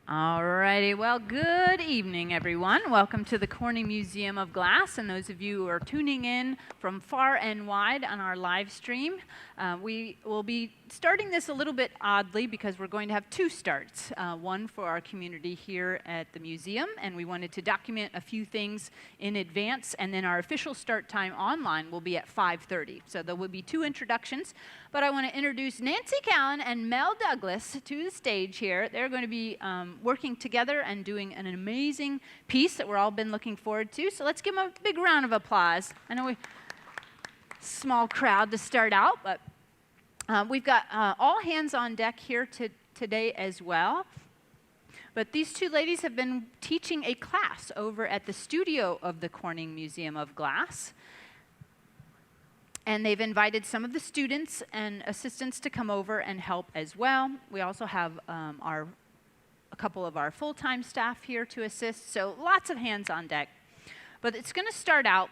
All righty, well, good evening, everyone. Welcome to the Corning Museum of Glass, and those of you who are tuning in from far and wide on our live stream. We will be starting this a little bit oddly because we're going to have two starts, one for our community here at the museum, and we wanted to document a few things in advance, and then our official start time online will be at 5:30. So there will be two introductions, but I want to introduce Nancy Callan and Mel Douglas to the stage here. They're going to be working together and doing an amazing piece that we're all been looking forward to. So let's give them a big round of applause. I know we small crowd to start out, but we've got all hands on deck here today as well. But these two ladies have been teaching a class over at the studio of the Corning Museum of Glass. And they've invited some of the students and assistants to come over and help as well. We also have a couple of our full-time staff here to assist, so lots of hands on deck. But it's going to start out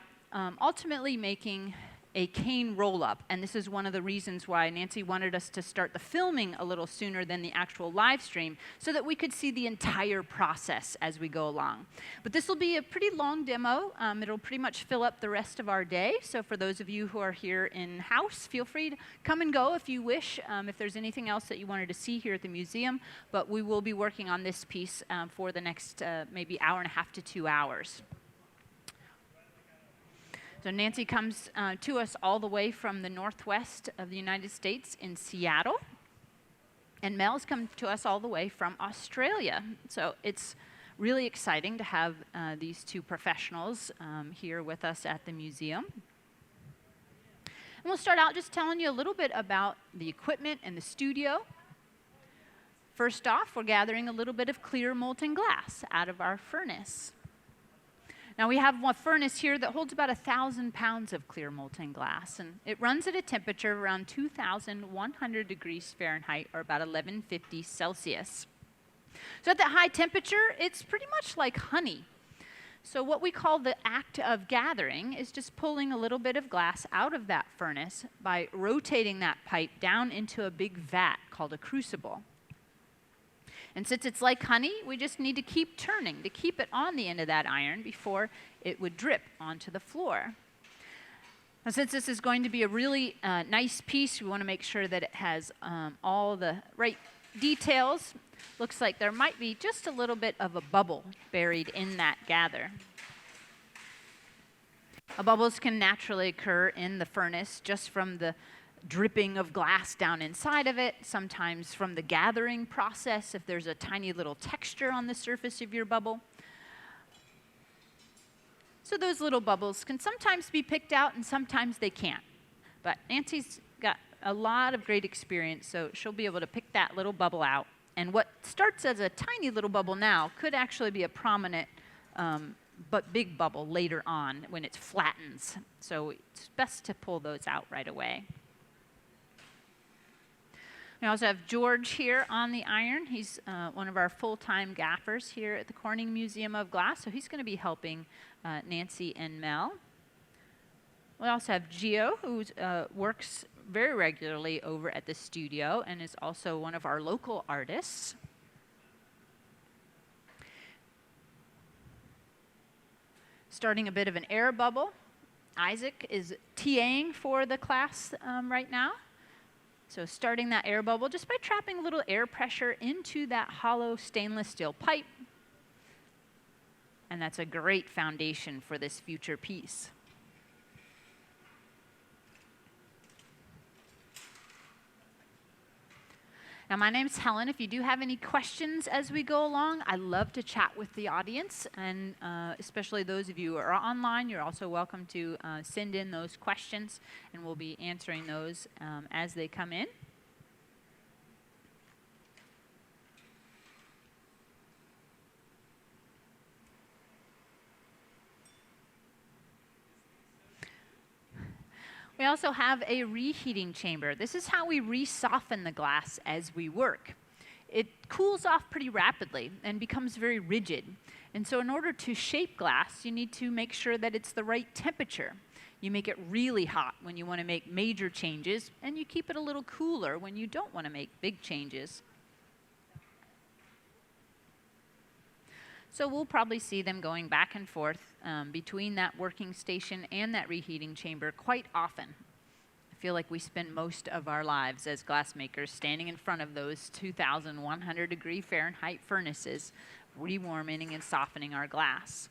ultimately making a cane roll-up, and this is one of the reasons why Nancy wanted us to start the filming a little sooner than the actual live stream, so that we could see the entire process as we go along. But this will be a pretty long demo. It'll pretty much fill up the rest of our day, so for those of you who are here in-house, feel free to come and go if you wish, if there's anything else that you wanted to see here at the museum, but we will be working on this piece for the next maybe hour and a half to 2 hours. So Nancy comes to us all the way from the northwest of the United States in Seattle. And Mel's come to us all the way from Australia. So it's really exciting to have these two professionals here with us at the museum. And we'll start out just telling you a little bit about the equipment and the studio. First off, we're gathering a little bit of clear molten glass out of our furnace. Now we have one furnace here that holds about 1,000 pounds of clear molten glass, and it runs at a temperature of around 2,100 degrees Fahrenheit, or about 1150 Celsius. So at that high temperature, it's pretty much like honey. So what we call the act of gathering is just pulling a little bit of glass out of that furnace by rotating that pipe down into a big vat called a crucible. And since it's like honey, we just need to keep turning to keep it on the end of that iron before it would drip onto the floor. Now, since this is going to be a really nice piece, we want to make sure that it has all the right details. Looks like there might be just a little bit of a bubble buried in that gather. Bubbles can naturally occur in the furnace just from the dripping of glass down inside of it, sometimes from the gathering process if there's a tiny little texture on the surface of your bubble. So those little bubbles can sometimes be picked out and sometimes they can't. But Nancy's got a lot of great experience, so she'll be able to pick that little bubble out. And what starts as a tiny little bubble now could actually be a prominent but big bubble later on when it flattens. So it's best to pull those out right away. We also have George here on the iron. He's one of our full-time gaffers here at the Corning Museum of Glass, so he's going to be helping Nancy and Mel. We also have Gio, who works very regularly over at the studio and is also one of our local artists. Starting a bit of an air bubble. Isaac is TAing for the class right now. So starting that air bubble just by trapping a little air pressure into that hollow stainless steel pipe. And that's a great foundation for this future piece. Now, my name's Helen. If you do have any questions as we go along, I love to chat with the audience, and especially those of you who are online, you're also welcome to send in those questions, and we'll be answering those as they come in. We also have a reheating chamber. This is how we re-soften the glass as we work. It cools off pretty rapidly and becomes very rigid. And so in order to shape glass, you need to make sure that it's the right temperature. You make it really hot when you want to make major changes, and you keep it a little cooler when you don't want to make big changes. So we'll probably see them going back and forth between that working station and that reheating chamber quite often. I feel like we spend most of our lives as glassmakers standing in front of those 2,100 degree Fahrenheit furnaces, rewarming and softening our glass.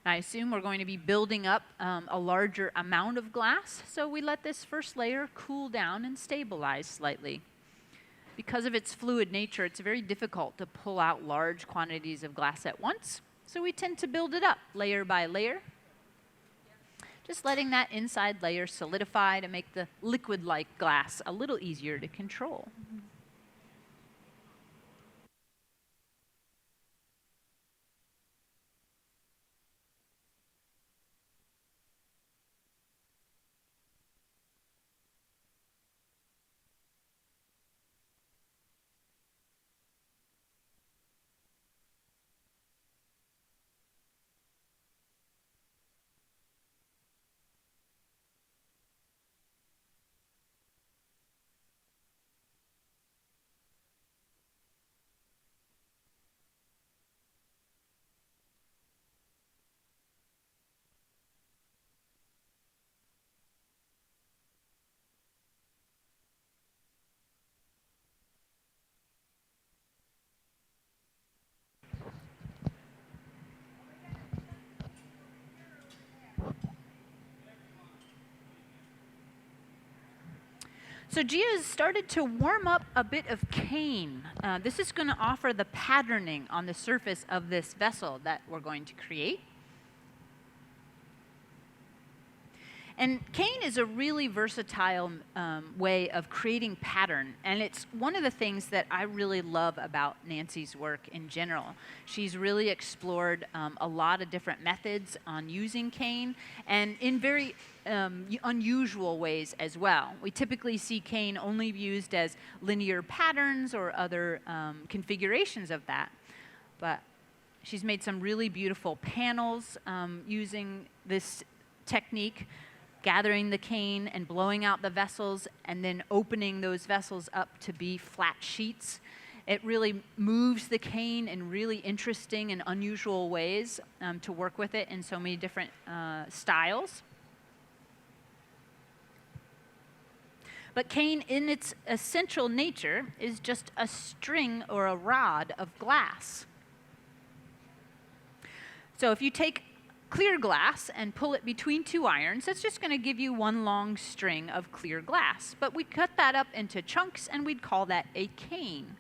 Now, I assume we're going to be building up a larger amount of glass, so we let this first layer cool down and stabilize slightly. Because of its fluid nature, it's very difficult to pull out large quantities of glass at once, so we tend to build it up layer by layer, just letting that inside layer solidify to make the liquid-like glass a little easier to control. So Gia has started to warm up a bit of cane. This is going to offer the patterning on the surface of this vessel that we're going to create. And cane is a really versatile way of creating pattern, and it's one of the things that I really love about Nancy's work in general. She's really explored a lot of different methods on using cane, and in very unusual ways as well. We typically see cane only used as linear patterns or other configurations of that, but she's made some really beautiful panels using this technique, gathering the cane and blowing out the vessels and then opening those vessels up to be flat sheets. It really moves the cane in really interesting and unusual ways to work with it in so many different styles. But cane, in its essential nature, is just a string or a rod of glass. So if you take clear glass and pull it between two irons, that's just going to give you one long string of clear glass. But we cut that up into chunks, and we'd call that a cane.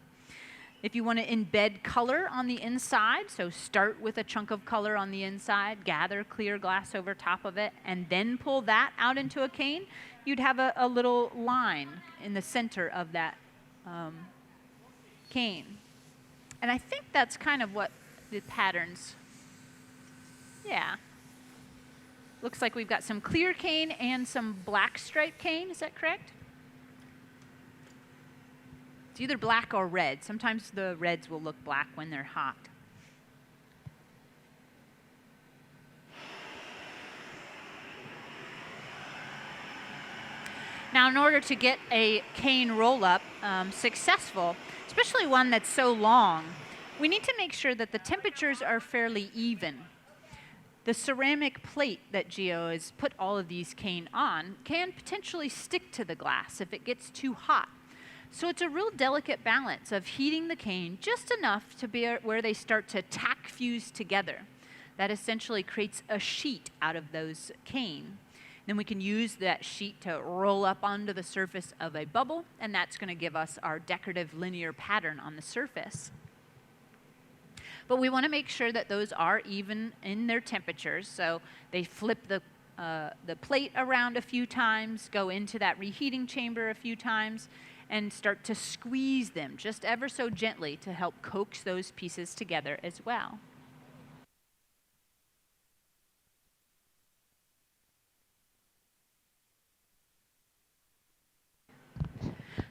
If you want to embed color on the inside, so start with a chunk of color on the inside, gather clear glass over top of it, and then pull that out into a cane, you'd have a little line in the center of that cane. And I think that's kind of what the patterns. Yeah. Looks like we've got some clear cane and some black stripe cane. Is that correct? It's either black or red. Sometimes the reds will look black when they're hot. Now, in order to get a cane roll-up successful, especially one that's so long, we need to make sure that the temperatures are fairly even. The ceramic plate that Gio has put all of these cane on can potentially stick to the glass if it gets too hot. So it's a real delicate balance of heating the cane just enough to be where they start to tack fuse together. That essentially creates a sheet out of those cane. Then we can use that sheet to roll up onto the surface of a bubble, and that's going to give us our decorative linear pattern on the surface. But we want to make sure that those are even in their temperatures, so they flip the plate around a few times, go into that reheating chamber a few times, and start to squeeze them just ever so gently to help coax those pieces together as well.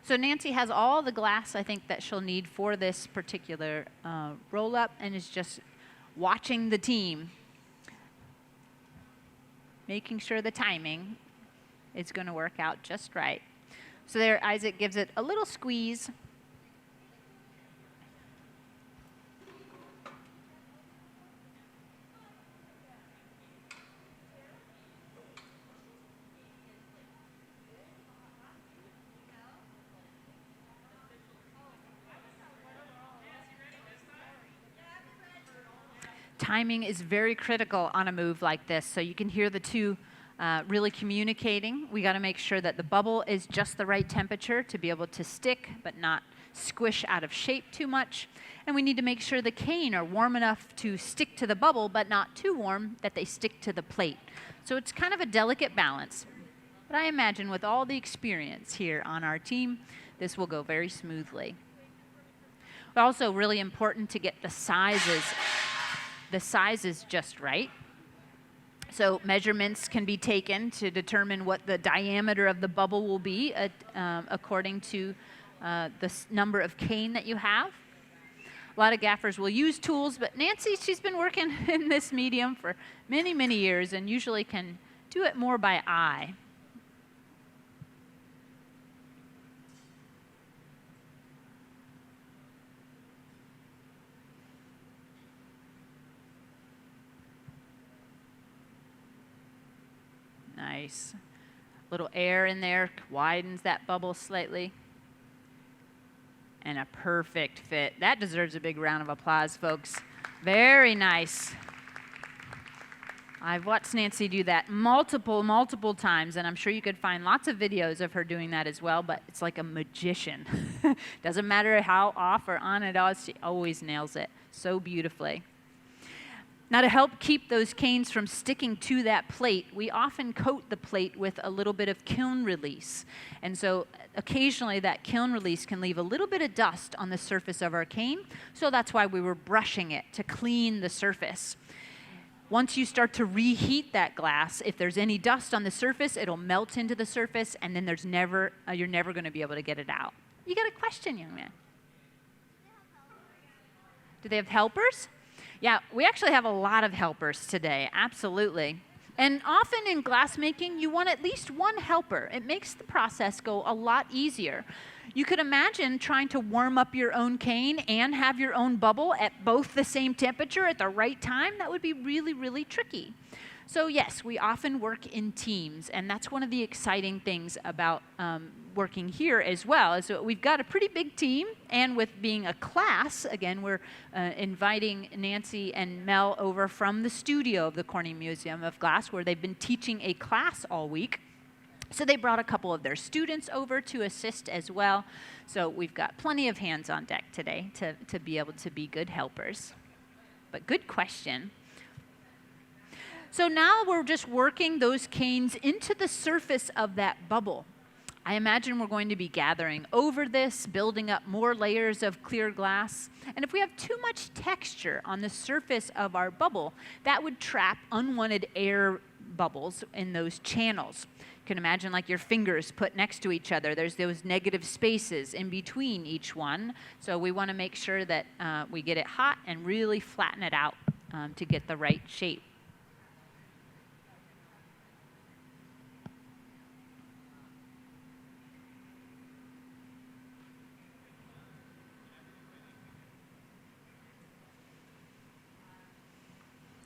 So Nancy has all the glass, I think, that she'll need for this particular roll-up, and is just watching the team, making sure the timing is going to work out just right. So there, Isaac gives it a little squeeze. timing is very critical on a move like this. So you can hear the two really communicating. We got to make sure that the bubble is just the right temperature to be able to stick, but not squish out of shape too much. And we need to make sure the cane are warm enough to stick to the bubble, but not too warm that they stick to the plate. So it's kind of a delicate balance. But I imagine with all the experience here on our team, this will go very smoothly. Also really important to get the sizes just right. So measurements can be taken to determine what the diameter of the bubble will be according to the number of cane that you have. A lot of gaffers will use tools, but Nancy, she's been working in this medium for many, many years and usually can do it more by eye. Nice. Little air in there widens that bubble slightly. And a perfect fit. That deserves a big round of applause, folks. Very nice. I've watched Nancy do that multiple times, and I'm sure you could find lots of videos of her doing that as well, but it's like a magician. Doesn't matter how off or on it is, she always nails it so beautifully. Now, to help keep those canes from sticking to that plate, we often coat the plate with a little bit of kiln release. And so occasionally that kiln release can leave a little bit of dust on the surface of our cane. So that's why we were brushing it to clean the surface. Once you start to reheat that glass, if there's any dust on the surface, it'll melt into the surface, and then you're never going to be able to get it out. You got a question, young man? Do they have helpers? Yeah, we actually have a lot of helpers today, absolutely. And often in glass making, you want at least one helper. It makes the process go a lot easier. You could imagine trying to warm up your own cane and have your own bubble at both the same temperature at the right time. That would be really, really tricky. So yes, we often work in teams, and that's one of the exciting things about working here as well. Is that we've got a pretty big team, and with being a class, again, we're inviting Nancy and Mel over from the studio of the Corning Museum of Glass, where they've been teaching a class all week. So they brought a couple of their students over to assist as well. So we've got plenty of hands on deck today to be able to be good helpers. But good question. So now we're just working those canes into the surface of that bubble. I imagine we're going to be gathering over this, building up more layers of clear glass. And if we have too much texture on the surface of our bubble, that would trap unwanted air bubbles in those channels. You can imagine like your fingers put next to each other. There's those negative spaces in between each one. So we want to make sure that we get it hot and really flatten it out to get the right shape.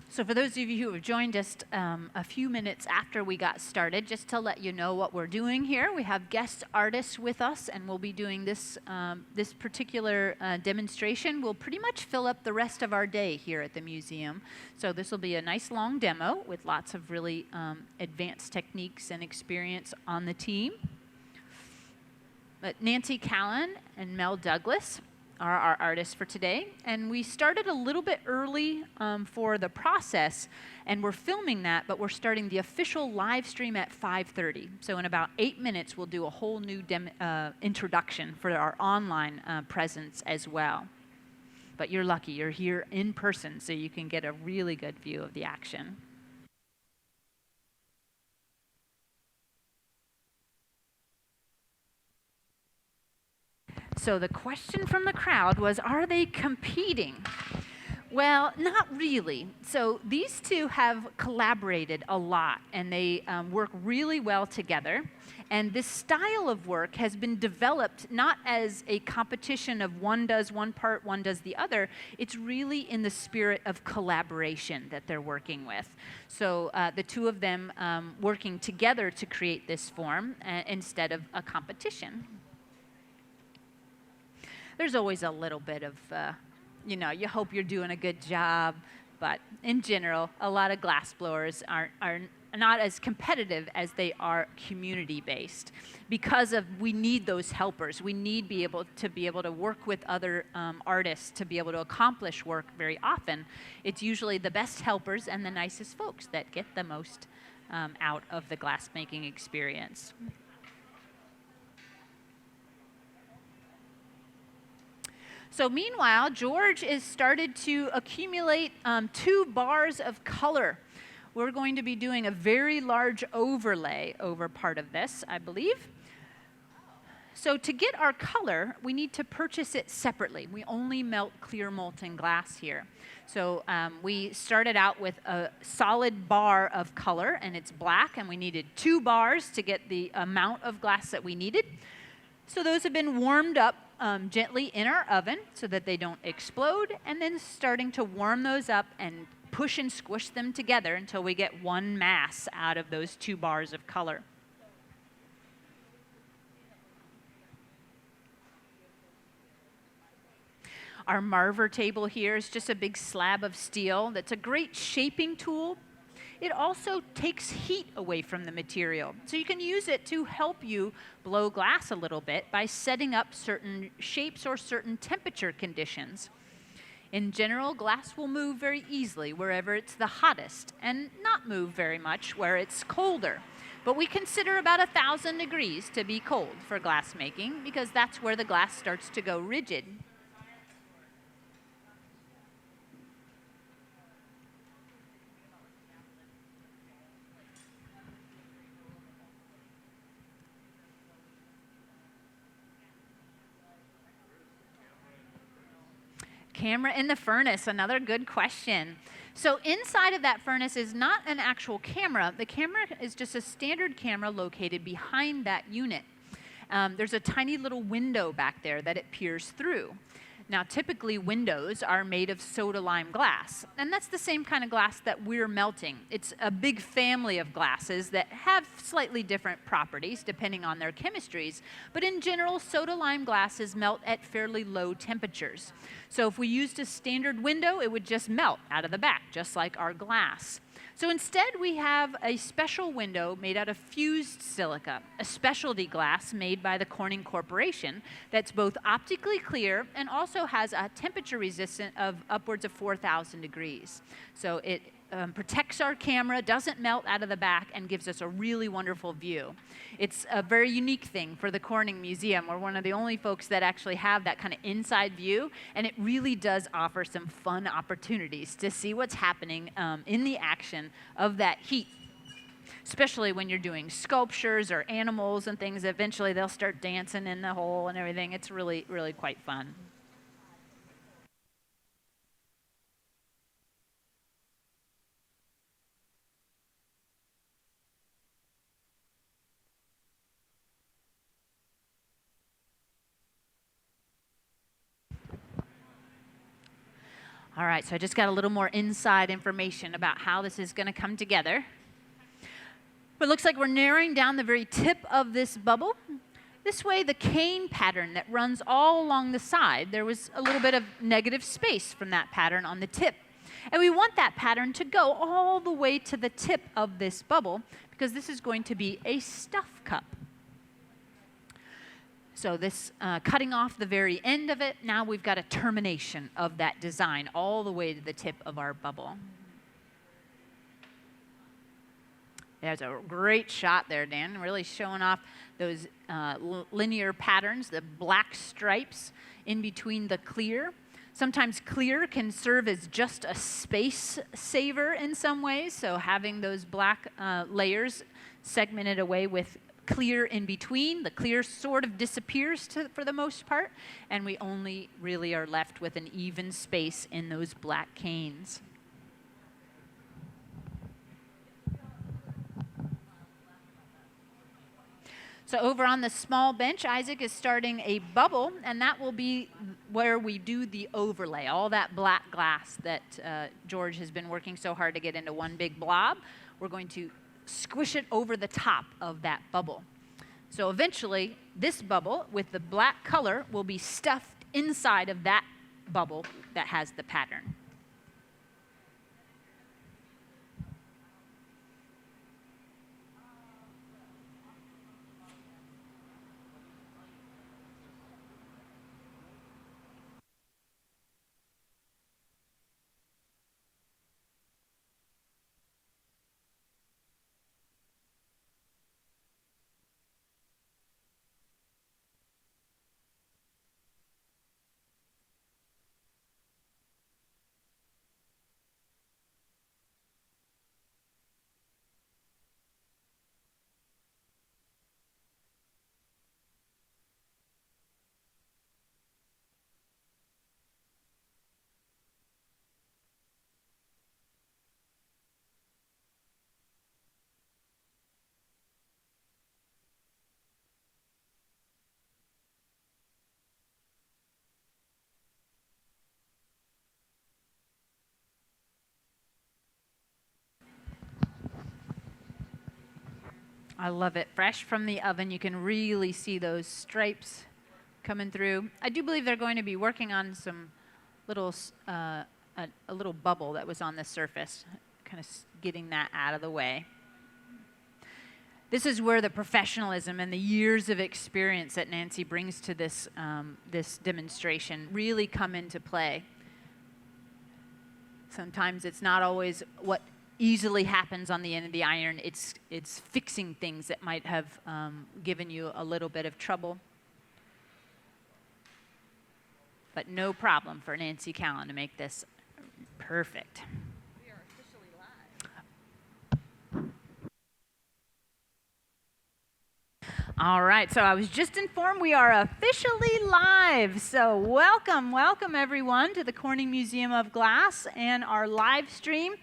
So for those of you who have joined us a few minutes after we got started, just to let you know what we're doing here, we have guest artists with us, and we'll be doing this, this particular demonstration will pretty much fill up the rest of our day here at the museum. So this will be a nice long demo with lots of really advanced techniques and experience on the team. But Nancy Callan and Mel Douglas are our artists for today, and we started a little bit early for the process, and we're filming that, but we're starting the official live stream at 5:30. So in about 8 minutes, we'll do a whole new introduction for our online presence as well. But you're lucky, you're here in person, so you can get a really good view of the action. So the question from the crowd was, are they competing? Well, not really. So these two have collaborated a lot, and they work really well together. And this style of work has been developed not as a competition of one does one part, one does the other. It's really in the spirit of collaboration that they're working with. So the two of them working together to create this form instead of a competition. There's always a little bit of, you know, you hope you're doing a good job. But in general, a lot of glass blowers are not as competitive as they are community-based because we need those helpers. We need to be able to work with other artists to be able to accomplish work very often. It's usually the best helpers and the nicest folks that get the most out of the glass-making experience. So meanwhile, George has started to accumulate 2 bars of color. We're going to be doing a very large overlay over part of this, I believe. So to get our color, we need to purchase it separately. We only melt clear molten glass here. So we started out with a solid bar of color, and it's black, and we needed 2 bars to get the amount of glass that we needed. So those have been warmed up gently in our oven so that they don't explode, and then starting to warm those up and push and squish them together until we get one mass out of those 2 bars of color. Our Marver table here is just a big slab of steel that's a great shaping tool. It also takes heat away from the material. So you can use it to help you blow glass a little bit by setting up certain shapes or certain temperature conditions. In general, glass will move very easily wherever it's the hottest and not move very much where it's colder. But we consider about 1,000 degrees to be cold for glass making because that's where the glass starts to go rigid. Camera in the furnace, another good question. So inside of that furnace is not an actual camera. The camera is just a standard camera located behind that unit. There's a tiny little window back there that it peers through. Now, typically windows are made of soda lime glass, and that's the same kind of glass that we're melting. It's a big family of glasses that have slightly different properties depending on their chemistries, but in general, soda lime glasses melt at fairly low temperatures. So if we used a standard window, it would just melt out of the back, just like our glass. So instead, we have a special window made out of fused silica, a specialty glass made by the Corning Corporation that's both optically clear and also has a temperature resistant of upwards of 4,000 degrees. So it protects our camera, doesn't melt out of the back, and gives us a really wonderful view. It's a very unique thing for the Corning Museum. We're one of the only folks that actually have that kind of inside view, and it really does offer some fun opportunities to see what's happening in the action of that heat, especially when you're doing sculptures or animals and things. Eventually, they'll start dancing in the hole and everything. It's really, really quite fun. All right, so I just got a little more inside information about how this is going to come together. But it looks like we're narrowing down the very tip of this bubble. This way, the cane pattern that runs all along the side, there was a little bit of negative space from that pattern on the tip. And we want that pattern to go all the way to the tip of this bubble because this is going to be a stuff cup. So this cutting off the very end of it, now we've got a termination of that design all the way to the tip of our bubble. There's a great shot there, Dan, really showing off those linear patterns, the black stripes in between the clear. Sometimes clear can serve as just a space saver in some ways, so having those black layers segmented away with clear in between. The clear sort of disappears for the most part, and we only really are left with an even space in those black canes. So over on the small bench, Isaac is starting a bubble, and that will be where we do the overlay, all that black glass that George has been working so hard to get into one big blob. We're going to squish it over the top of that bubble. So eventually, this bubble with the black color will be stuffed inside of that bubble that has the pattern. I love it. Fresh from the oven, you can really see those stripes coming through. I do believe they're going to be working on some little, a little bubble that was on the surface, kind of getting that out of the way. This is where the professionalism and the years of experience that Nancy brings to this, this demonstration really come into play. Sometimes it's not always what easily happens on the end of the iron. It's fixing things that might have given you a little bit of trouble. But no problem for Nancy Callan to make this perfect. We are officially live. All right, so I was just informed we are officially live. So welcome everyone to the Corning Museum of Glass and our live stream.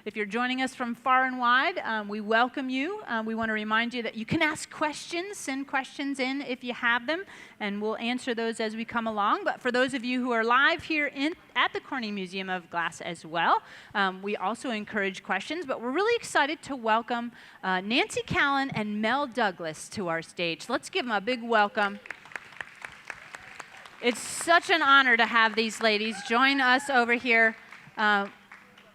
If you're joining us from far and wide, we welcome you. We want to remind you that you can ask questions, send questions in if you have them, and we'll answer those as we come along. But for those of you who are live here at the Corning Museum of Glass as well, we also encourage questions. But we're really excited to welcome Nancy Callan and Mel Douglas to our stage. Let's give them a big welcome. It's such an honor to have these ladies join us over here.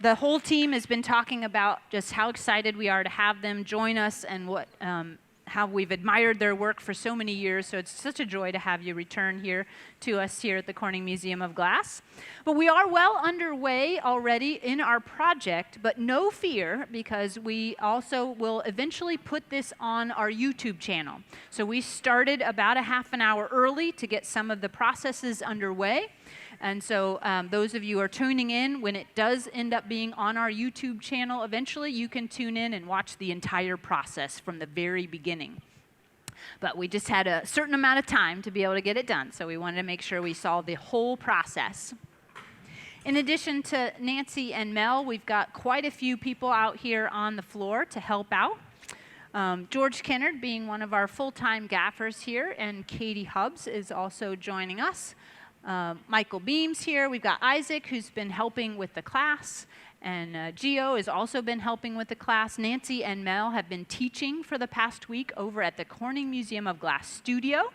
The whole team has been talking about just how excited we are to have them join us and what, how we've admired their work for so many years. So it's such a joy to have you return here to us here at the Corning Museum of Glass. But we are well underway already in our project, but no fear, because we also will eventually put this on our YouTube channel. So we started about a half an hour early to get some of the processes underway. And so those of you who are tuning in, when it does end up being on our YouTube channel, eventually you can tune in and watch the entire process from the very beginning. But we just had a certain amount of time to be able to get it done, so we wanted to make sure we saw the whole process. In addition to Nancy and Mel, we've got quite a few people out here on the floor to help out. George Kennard being one of our full-time gaffers here, and Katie Hubbs is also joining us. Michael Beams here. We've got Isaac, who's been helping with the class, and Gio has also been helping with the class. Nancy and Mel have been teaching for the past week over at the Corning Museum of Glass studio,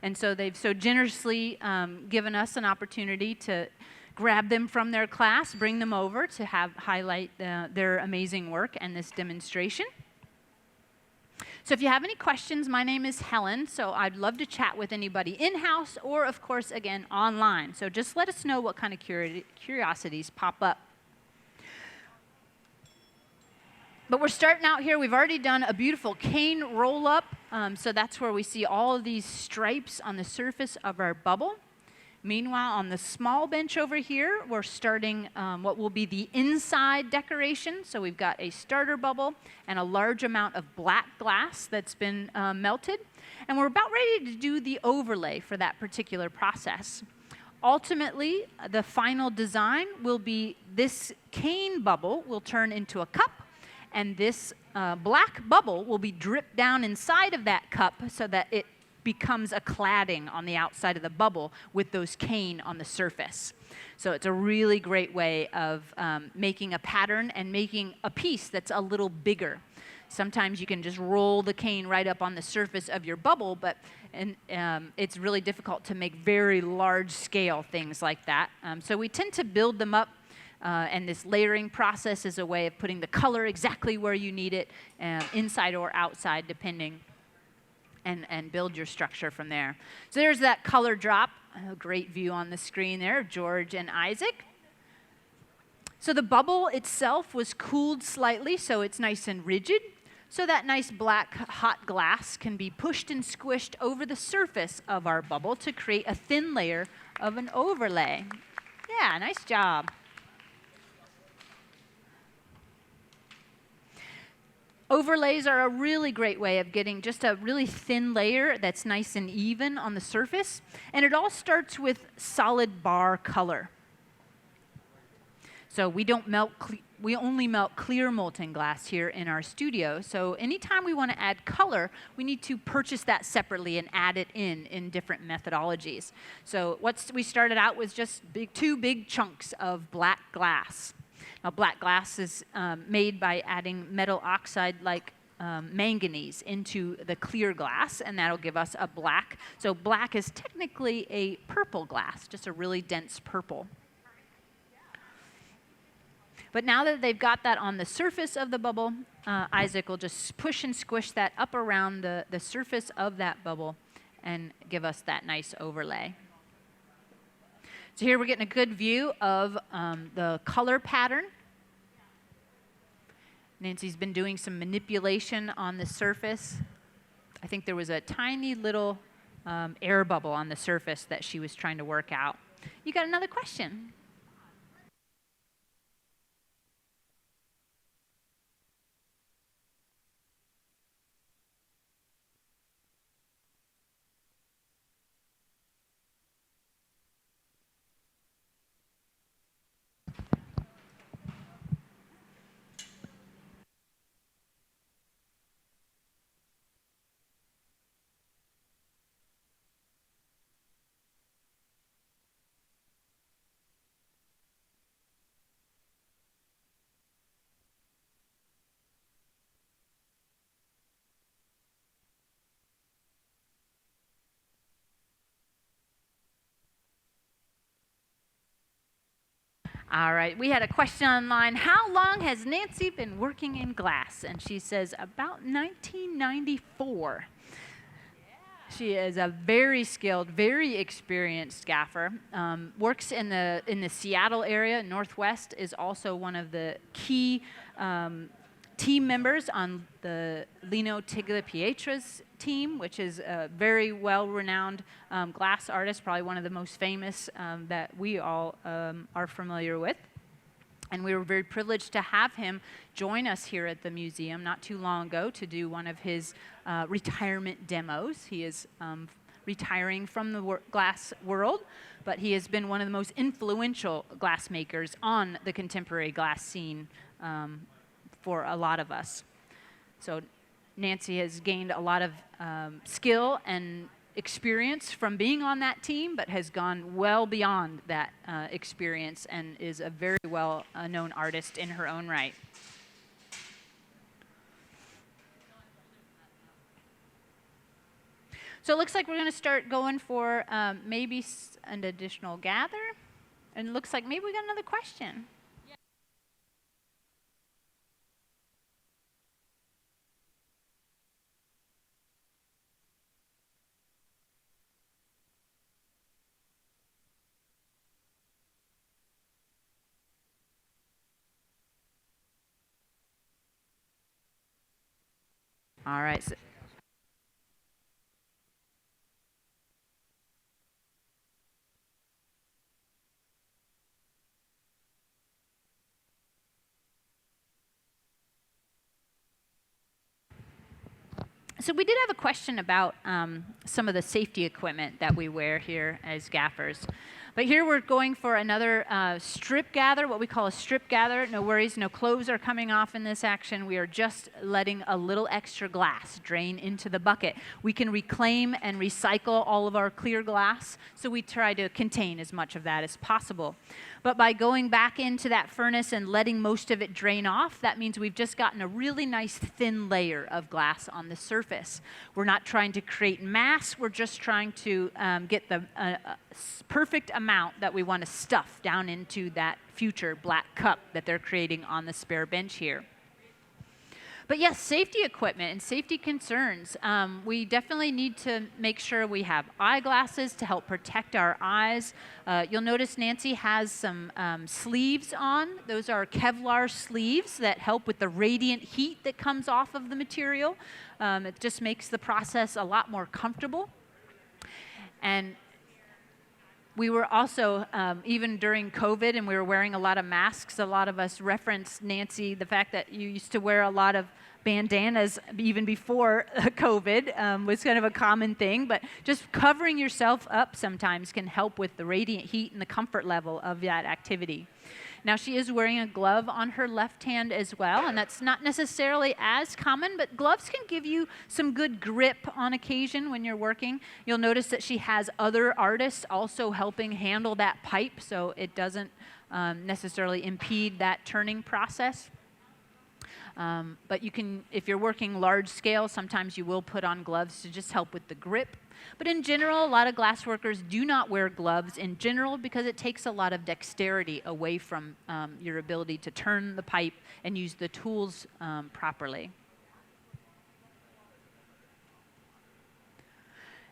and so they've so generously given us an opportunity to grab them from their class, bring them over to highlight their amazing work and this demonstration. So if you have any questions, my name is Helen, so I'd love to chat with anybody in-house or, of course, again, online. So just let us know what kind of curiosities pop up. But we're starting out here. We've already done a beautiful cane roll-up, so that's where we see all of these stripes on the surface of our bubble. Meanwhile, on the small bench over here, we're starting what will be the inside decoration. So we've got a starter bubble and a large amount of black glass that's been melted. And we're about ready to do the overlay for that particular process. Ultimately, the final design will be this cane bubble will turn into a cup, and this black bubble will be dripped down inside of that cup so that it becomes a cladding on the outside of the bubble with those cane on the surface. So it's a really great way of making a pattern and making a piece that's a little bigger. Sometimes you can just roll the cane right up on the surface of your bubble, but it's really difficult to make very large scale things like that. So we tend to build them up, and this layering process is a way of putting the color exactly where you need it, inside or outside, depending. And build your structure from there. So there's that color drop. A great view on the screen there of George and Isaac. So the bubble itself was cooled slightly, so it's nice and rigid. So that nice black hot glass can be pushed and squished over the surface of our bubble to create a thin layer of an overlay. Yeah, nice job. Overlays are a really great way of getting just a really thin layer that's nice and even on the surface. And it all starts with solid bar color. So we only melt clear molten glass here in our studio. So anytime we want to add color, we need to purchase that separately and add it in different methodologies. So what we started out with just two big chunks of black glass. Now, black glass is made by adding metal oxide like manganese into the clear glass, and that'll give us a black. So black is technically a purple glass, just a really dense purple. But now that they've got that on the surface of the bubble, Isaac will just push and squish that up around the surface of that bubble and give us that nice overlay. So here we're getting a good view of the color pattern. Nancy's been doing some manipulation on the surface. I think there was a tiny little air bubble on the surface that she was trying to work out. You got another question? All right, we had a question online. How long has Nancy been working in glass? And she says about 1994. She is a very skilled, very experienced gaffer. Works in the Seattle area, Northwest, is also one of the key team members on the Lino Tagliapietra's team, which is a very well-renowned glass artist, probably one of the most famous that we all are familiar with. And we were very privileged to have him join us here at the museum not too long ago to do one of his retirement demos. He is retiring from the glass world, but he has been one of the most influential glassmakers on the contemporary glass scene for a lot of us. So Nancy has gained a lot of skill and experience from being on that team, but has gone well beyond that experience and is a very well known artist in her own right. So it looks like we're going to start going for maybe an additional gather. And it looks like maybe we got another question. All right. So we did have a question about some of the safety equipment that we wear here as gaffers. But here we're going for another strip gather, what we call a strip gather. No worries, no clothes are coming off in this action. We are just letting a little extra glass drain into the bucket. We can reclaim and recycle all of our clear glass, so we try to contain as much of that as possible. But by going back into that furnace and letting most of it drain off, that means we've just gotten a really nice thin layer of glass on the surface. We're not trying to create mass, we're just trying to get the perfect amount that we want to stuff down into that future black cup that they're creating on the spare bench here. But yes, safety equipment and safety concerns. We definitely need to make sure we have eyeglasses to help protect our eyes. You'll notice Nancy has some sleeves on. Those are Kevlar sleeves that help with the radiant heat that comes off of the material. It just makes the process a lot more comfortable. And we were also, even during COVID, and we were wearing a lot of masks, a lot of us referenced, Nancy, the fact that you used to wear a lot of bandanas even before COVID was kind of a common thing, but just covering yourself up sometimes can help with the radiant heat and the comfort level of that activity. Now she is wearing a glove on her left hand as well, and that's not necessarily as common, but gloves can give you some good grip on occasion when you're working. You'll notice that she has other artists also helping handle that pipe, so it doesn't necessarily impede that turning process. But you can, if you're working large scale, sometimes you will put on gloves to just help with the grip. But in general, a lot of glass workers do not wear gloves in general because it takes a lot of dexterity away from your ability to turn the pipe and use the tools properly.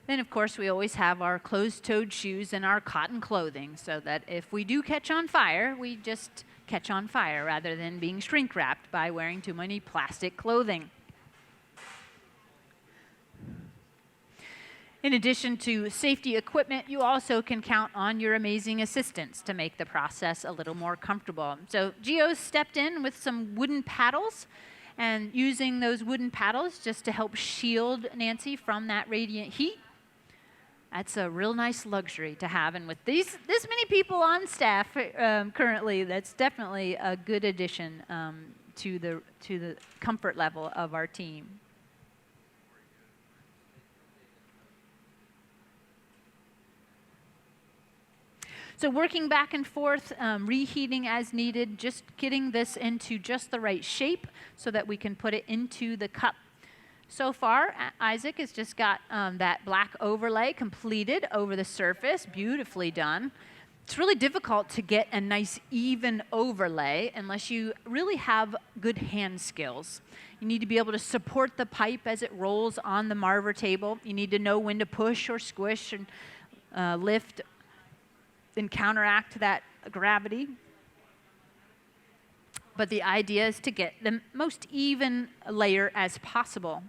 Then, of course, we always have our closed-toed shoes and our cotton clothing so that if we do catch on fire, we just catch on fire rather than being shrink-wrapped by wearing too many plastic clothing. In addition to safety equipment, you also can count on your amazing assistants to make the process a little more comfortable. So Gio stepped in with some wooden paddles, and using those wooden paddles just to help shield Nancy from that radiant heat. That's a real nice luxury to have, and with this many people on staff currently, that's definitely a good addition to the comfort level of our team. So working back and forth, reheating as needed, just getting this into just the right shape so that we can put it into the cup. So far, Isaac has just got that black overlay completed over the surface, beautifully done. It's really difficult to get a nice even overlay unless you really have good hand skills. You need to be able to support the pipe as it rolls on the marver table. You need to know when to push or squish and lift and counteract that gravity. But the idea is to get the most even layer as possible.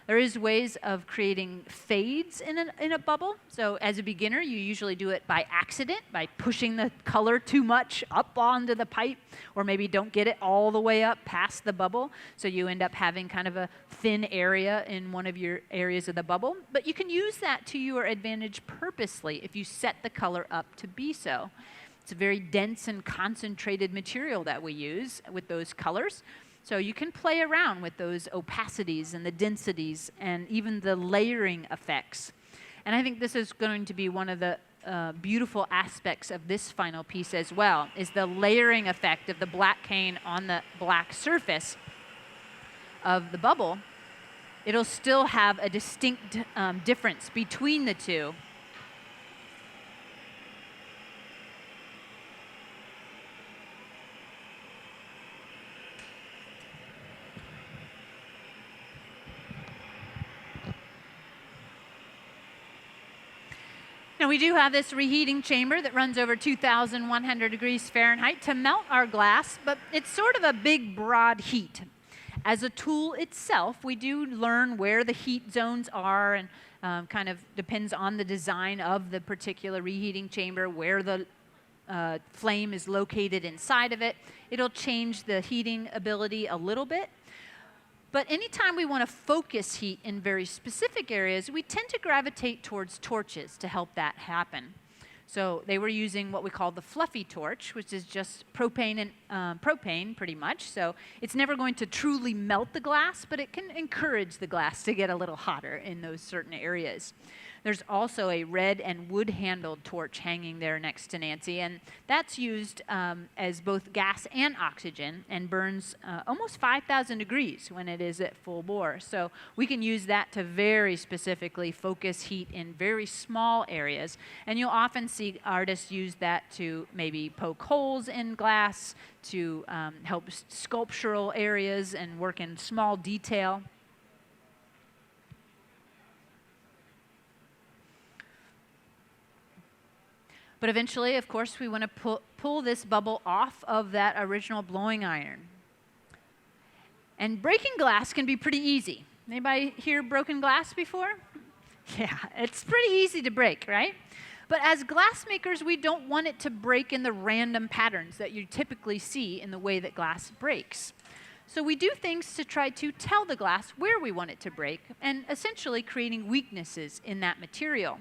There is ways of creating fades in a bubble. So as a beginner, you usually do it by accident, by pushing the color too much up onto the pipe, or maybe don't get it all the way up past the bubble. So you end up having kind of a thin area in one of your areas of the bubble. But you can use that to your advantage purposely if you set the color up to be so. It's a very dense and concentrated material that we use with those colors. So you can play around with those opacities and the densities and even the layering effects. And I think this is going to be one of the beautiful aspects of this final piece as well, is the layering effect of the black cane on the black surface of the bubble. It'll still have a distinct difference between the two. Now we do have this reheating chamber that runs over 2,100 degrees Fahrenheit to melt our glass, but it's sort of a big, broad heat. As a tool itself, we do learn where the heat zones are, and kind of depends on the design of the particular reheating chamber, where the flame is located inside of it. It'll change the heating ability a little bit. But anytime we want to focus heat in very specific areas, we tend to gravitate towards torches to help that happen. So they were using what we call the fluffy torch, which is just propane and propane, pretty much. So it's never going to truly melt the glass, but it can encourage the glass to get a little hotter in those certain areas. There's also a red and wood-handled torch hanging there next to Nancy, and that's used as both gas and oxygen and burns almost 5,000 degrees when it is at full bore. So we can use that to very specifically focus heat in very small areas, and you'll often see artists use that to maybe poke holes in glass, to help sculptural areas and work in small detail. But eventually, of course, we want to pull this bubble off of that original blowing iron. And breaking glass can be pretty easy. Anybody hear broken glass before? Yeah, it's pretty easy to break, right? But as glassmakers, we don't want it to break in the random patterns that you typically see in the way that glass breaks. So we do things to try to tell the glass where we want it to break, and essentially creating weaknesses in that material.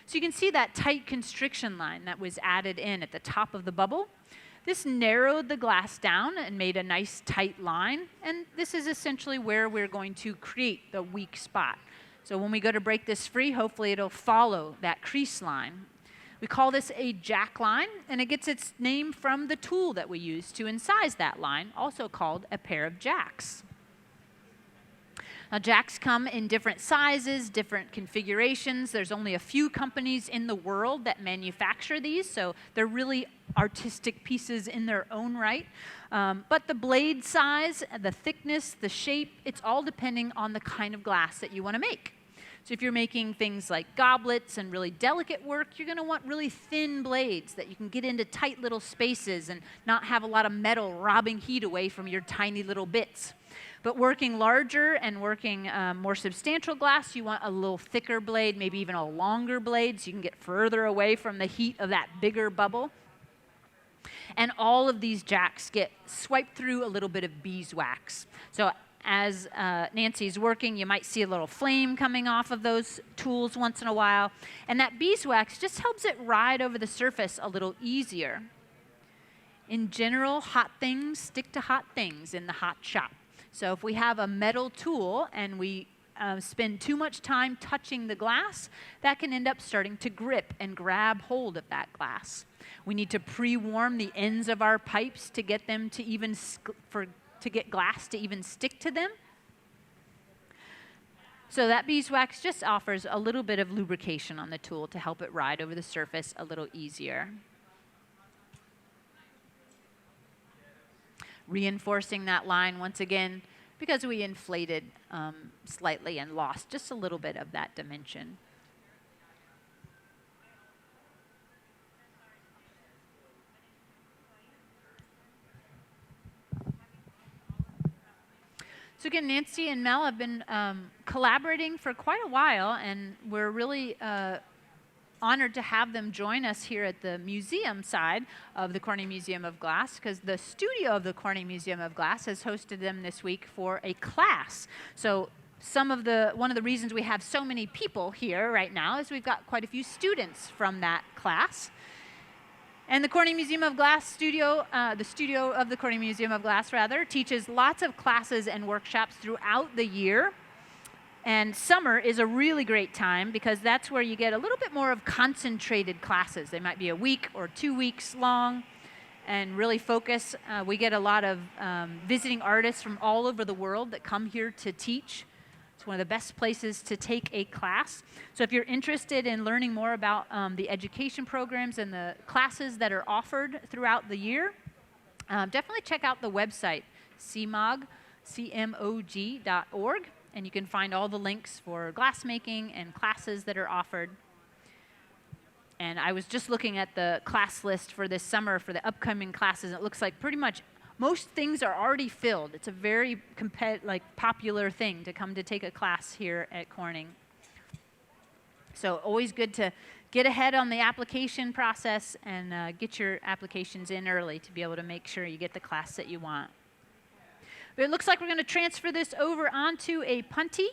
So you can see that tight constriction line that was added in at the top of the bubble. This narrowed the glass down and made a nice tight line, and this is essentially where we're going to create the weak spot. So when we go to break this free, hopefully it'll follow that crease line. We call this a jack line, and it gets its name from the tool that we use to incise that line, also called a pair of jacks. Now, jacks come in different sizes, different configurations. There's only a few companies in the world that manufacture these, so they're really artistic pieces in their own right. But the blade size, the thickness, the shape, it's all depending on the kind of glass that you want to make. So if you're making things like goblets and really delicate work, you're going to want really thin blades that you can get into tight little spaces and not have a lot of metal robbing heat away from your tiny little bits. But working larger and working more substantial glass, you want a little thicker blade, maybe even a longer blade, so you can get further away from the heat of that bigger bubble. And all of these jacks get swiped through a little bit of beeswax. So as Nancy's working, you might see a little flame coming off of those tools once in a while. And that beeswax just helps it ride over the surface a little easier. In general, hot things stick to hot things in the hot shop. So if we have a metal tool and we spend too much time touching the glass, that can end up starting to grip and grab hold of that glass. We need to pre-warm the ends of our pipes to get them to even to get glass to even stick to them. So that beeswax just offers a little bit of lubrication on the tool to help it ride over the surface a little easier. Reinforcing that line once again because we inflated slightly and lost just a little bit of that dimension. So again, Nancy and Mel have been collaborating for quite a while, and we're really honored to have them join us here at the museum side of the Corning Museum of Glass, because the studio of the Corning Museum of Glass has hosted them this week for a class. So one of the reasons we have so many people here right now is we've got quite a few students from that class. And the Corning Museum of Glass studio, the studio of the Corning Museum of Glass, rather, teaches lots of classes and workshops throughout the year. And summer is a really great time because that's where you get a little bit more of concentrated classes. They might be a week or 2 weeks long and really focus. We get a lot of visiting artists from all over the world that come here to teach. It's one of the best places to take a class. So if you're interested in learning more about the education programs and the classes that are offered throughout the year, definitely check out the website, cmog.org, and you can find all the links for glassmaking and classes that are offered. And I was just looking at the class list for this summer for the upcoming classes. It looks like pretty much most things are already filled. It's a very popular thing to come to take a class here at Corning. So always good to get ahead on the application process and get your applications in early to be able to make sure you get the class that you want. But it looks like we're going to transfer this over onto a punty.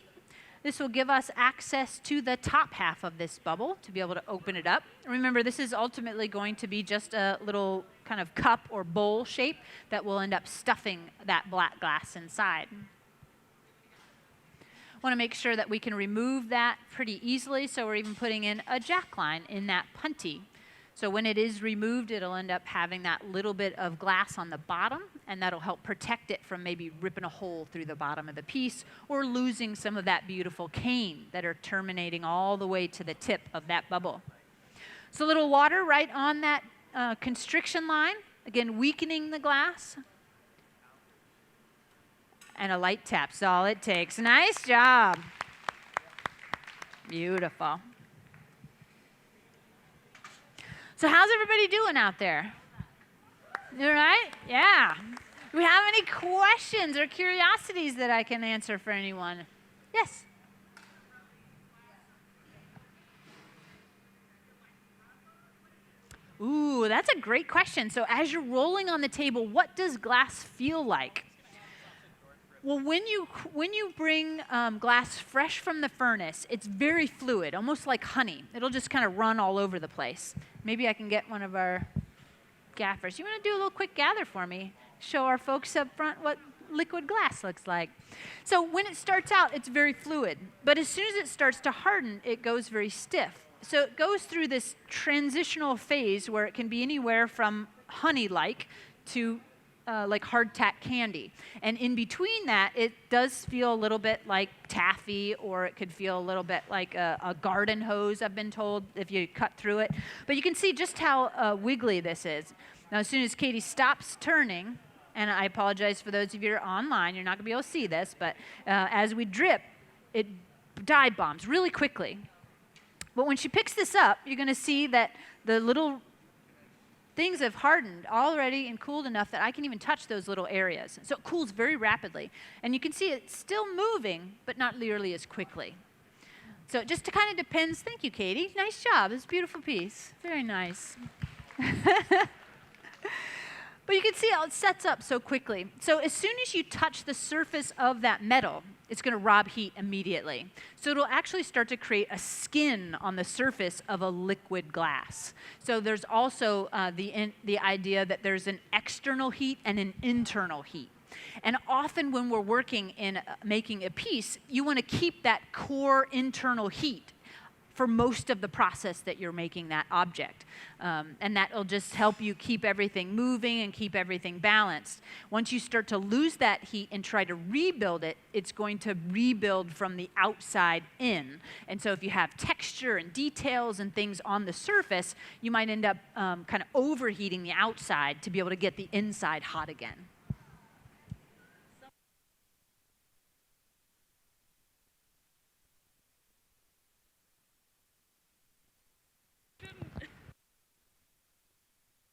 This will give us access to the top half of this bubble to be able to open it up. Remember, this is ultimately going to be just a little kind of cup or bowl shape that will end up stuffing that black glass inside. Want to make sure that we can remove that pretty easily, so we're even putting in a jack line in that punty. So when it is removed, it'll end up having that little bit of glass on the bottom, and that'll help protect it from maybe ripping a hole through the bottom of the piece or losing some of that beautiful cane that are terminating all the way to the tip of that bubble. So a little water right on that constriction line, again, weakening the glass. And a light tap's all it takes. Nice job. Beautiful. So how's everybody doing out there? All right? Yeah. Do we have any questions or curiosities that I can answer for anyone? Yes? Ooh, that's a great question. So as you're rolling on the table, what does glass feel like? Well, when you bring glass fresh from the furnace, it's very fluid, almost like honey. It'll just kind of run all over the place. Maybe I can get one of our gaffers. You want to do a little quick gather for me? Show our folks up front what liquid glass looks like. So when it starts out, it's very fluid. But as soon as it starts to harden, it goes very stiff. So it goes through this transitional phase where it can be anywhere from honey-like to like hardtack candy. And in between that, it does feel a little bit like taffy, or it could feel a little bit like a garden hose, I've been told, if you cut through it. But you can see just how wiggly this is. Now, as soon as Katie stops turning, and I apologize for those of you who are online, you're not going to be able to see this, but as we drip, it dive bombs really quickly. But when she picks this up, you're going to see that the little things have hardened already and cooled enough that I can even touch those little areas. So it cools very rapidly. And you can see it's still moving, but not nearly as quickly. So it just kind of depends. Thank you, Katie. Nice job. It's a beautiful piece. Very nice. But you can see how it sets up so quickly. So as soon as you touch the surface of that metal, it's going to rob heat immediately. So it'll actually start to create a skin on the surface of a liquid glass. So there's also the idea that there's an external heat and an internal heat. And often when we're working in making a piece, you want to keep that core internal heat for most of the process that you're making that object. And that will just help you keep everything moving and keep everything balanced. Once you start to lose that heat and try to rebuild it, it's going to rebuild from the outside in. And so if you have texture and details and things on the surface, you might end up kind of overheating the outside to be able to get the inside hot again.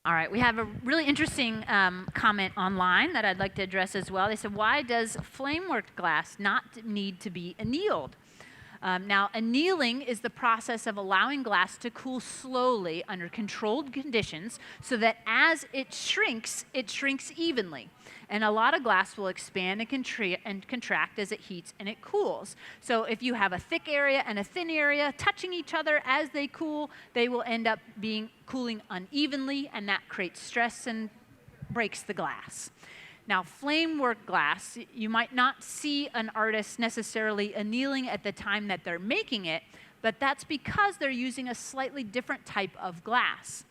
All right, we have a really interesting comment online that I'd like to address as well. They said, why does flamework glass not need to be annealed? Now, annealing is the process of allowing glass to cool slowly under controlled conditions so that as it shrinks evenly. And a lot of glass will expand and contract as it heats and it cools. So if you have a thick area and a thin area touching each other as they cool, they will end up cooling unevenly, and that creates stress and breaks the glass. Now, flamework glass, you might not see an artist necessarily annealing at the time that they're making it, but that's because they're using a slightly different type of glass.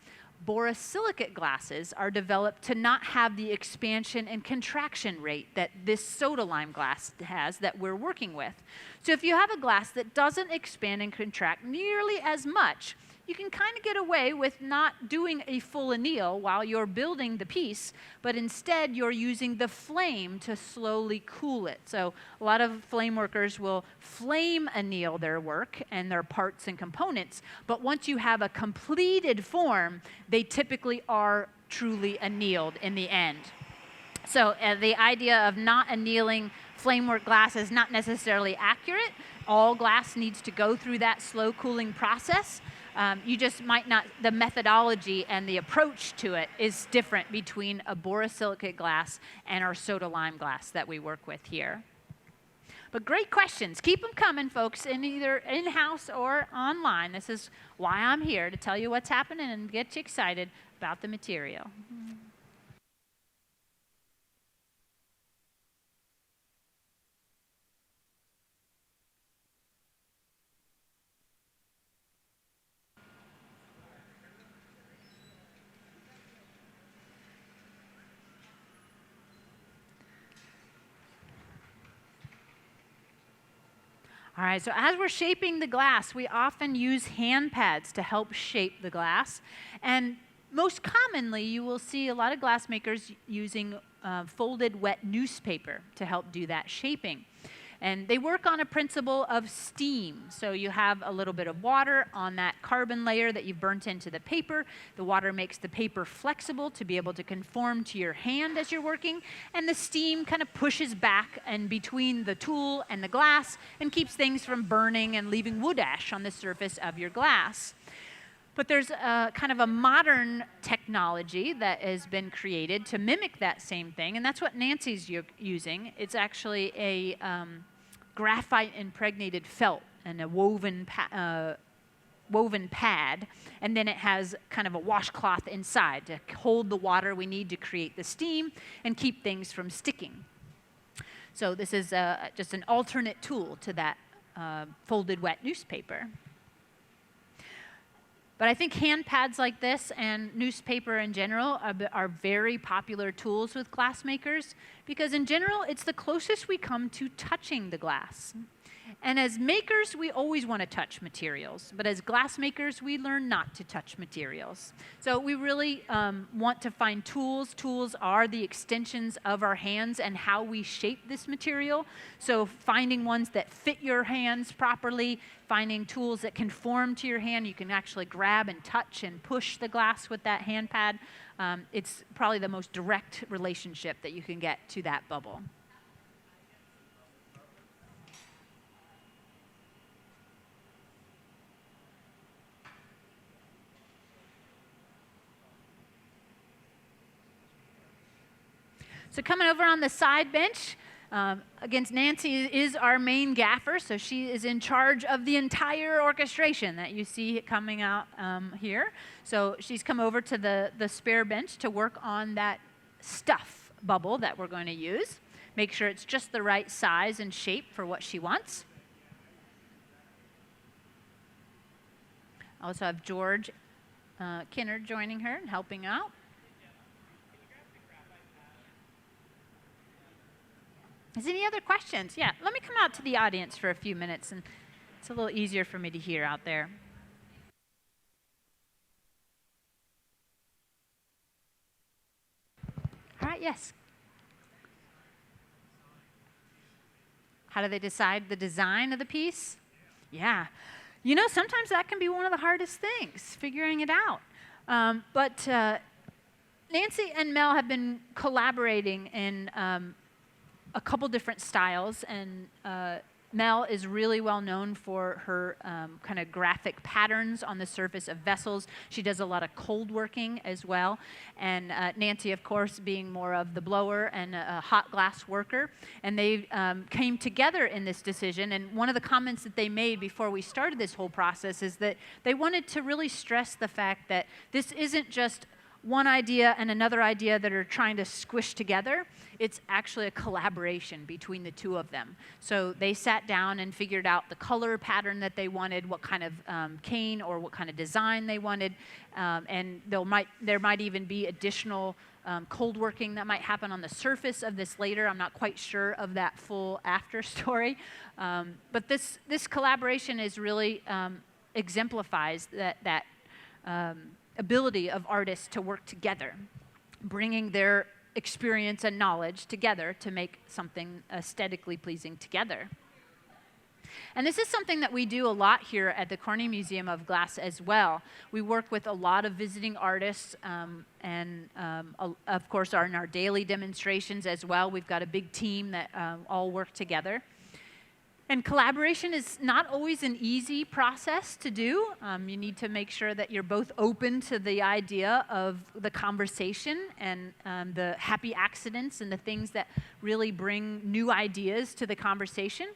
Borosilicate glasses are developed to not have the expansion and contraction rate that this soda lime glass has that we're working with. So if you have a glass that doesn't expand and contract nearly as much, you can kind of get away with not doing a full anneal while you're building the piece, but instead you're using the flame to slowly cool it. So a lot of flame workers will flame anneal their work and their parts and components, but once you have a completed form, they typically are truly annealed in the end. So the idea of not annealing flamework glass is not necessarily accurate. All glass needs to go through that slow cooling process. You just might not, the methodology and the approach to it is different between a borosilicate glass and our soda lime glass that we work with here. But great questions. Keep them coming, folks, in either in-house or online. This is why I'm here, to tell you what's happening and get you excited about the material. All right, so as we're shaping the glass, we often use hand pads to help shape the glass. And most commonly, you will see a lot of glass makers using folded wet newspaper to help do that shaping. And they work on a principle of steam. So you have a little bit of water on that carbon layer that you've burnt into the paper. The water makes the paper flexible to be able to conform to your hand as you're working. And the steam kind of pushes back and between the tool and the glass and keeps things from burning and leaving wood ash on the surface of your glass. But there's a kind of a modern technology that has been created to mimic that same thing, and that's what Nancy's using. It's actually a graphite-impregnated felt and a woven pad, and then it has kind of a washcloth inside to hold the water we need to create the steam and keep things from sticking. So this is just an alternate tool to that folded wet newspaper. But I think hand pads like this and newspaper in general are very popular tools with glassmakers because in general, it's the closest we come to touching the glass. And as makers, we always want to touch materials. But as glass makers, we learn not to touch materials. So we really want to find tools. Tools are the extensions of our hands and how we shape this material. So finding ones that fit your hands properly, finding tools that conform to your hand. You can actually grab and touch and push the glass with that hand pad. It's probably the most direct relationship that you can get to that bubble. So coming over on the side bench, against Nancy is our main gaffer, so she is in charge of the entire orchestration that you see coming out here. So she's come over to the spare bench to work on that stuff bubble that we're going to use. Make sure it's just the right size and shape for what she wants. I also have George Kinner joining her and helping out. Is there any other questions? Yeah, let me come out to the audience for a few minutes, and it's a little easier for me to hear out there. All right, yes. How do they decide the design of the piece? Yeah. You know, sometimes that can be one of the hardest things, figuring it out. But Nancy and Mel have been collaborating in a couple different styles, and Mel is really well known for her kind of graphic patterns on the surface of vessels. She does a lot of cold working as well, and Nancy, of course, being more of the blower and a hot glass worker. And they came together in this decision, and one of the comments that they made before we started this whole process is that they wanted to really stress the fact that this isn't just one idea and another idea that are trying to squish together. It's actually a collaboration between the two of them. So they sat down and figured out the color pattern that they wanted, what kind of cane or what kind of design they wanted, and there might even be additional cold working that might happen on the surface of this later. I'm not quite sure of that full after story, but this collaboration is really exemplifies that ability of artists to work together, bringing their experience and knowledge together to make something aesthetically pleasing together. And this is something that we do a lot here at the Corning Museum of Glass as well. We work with a lot of visiting artists and of course in our daily demonstrations as well. We've got a big team that all work together. And collaboration is not always an easy process to do. You need to make sure that you're both open to the idea of the conversation and the happy accidents and the things that really bring new ideas to the conversation.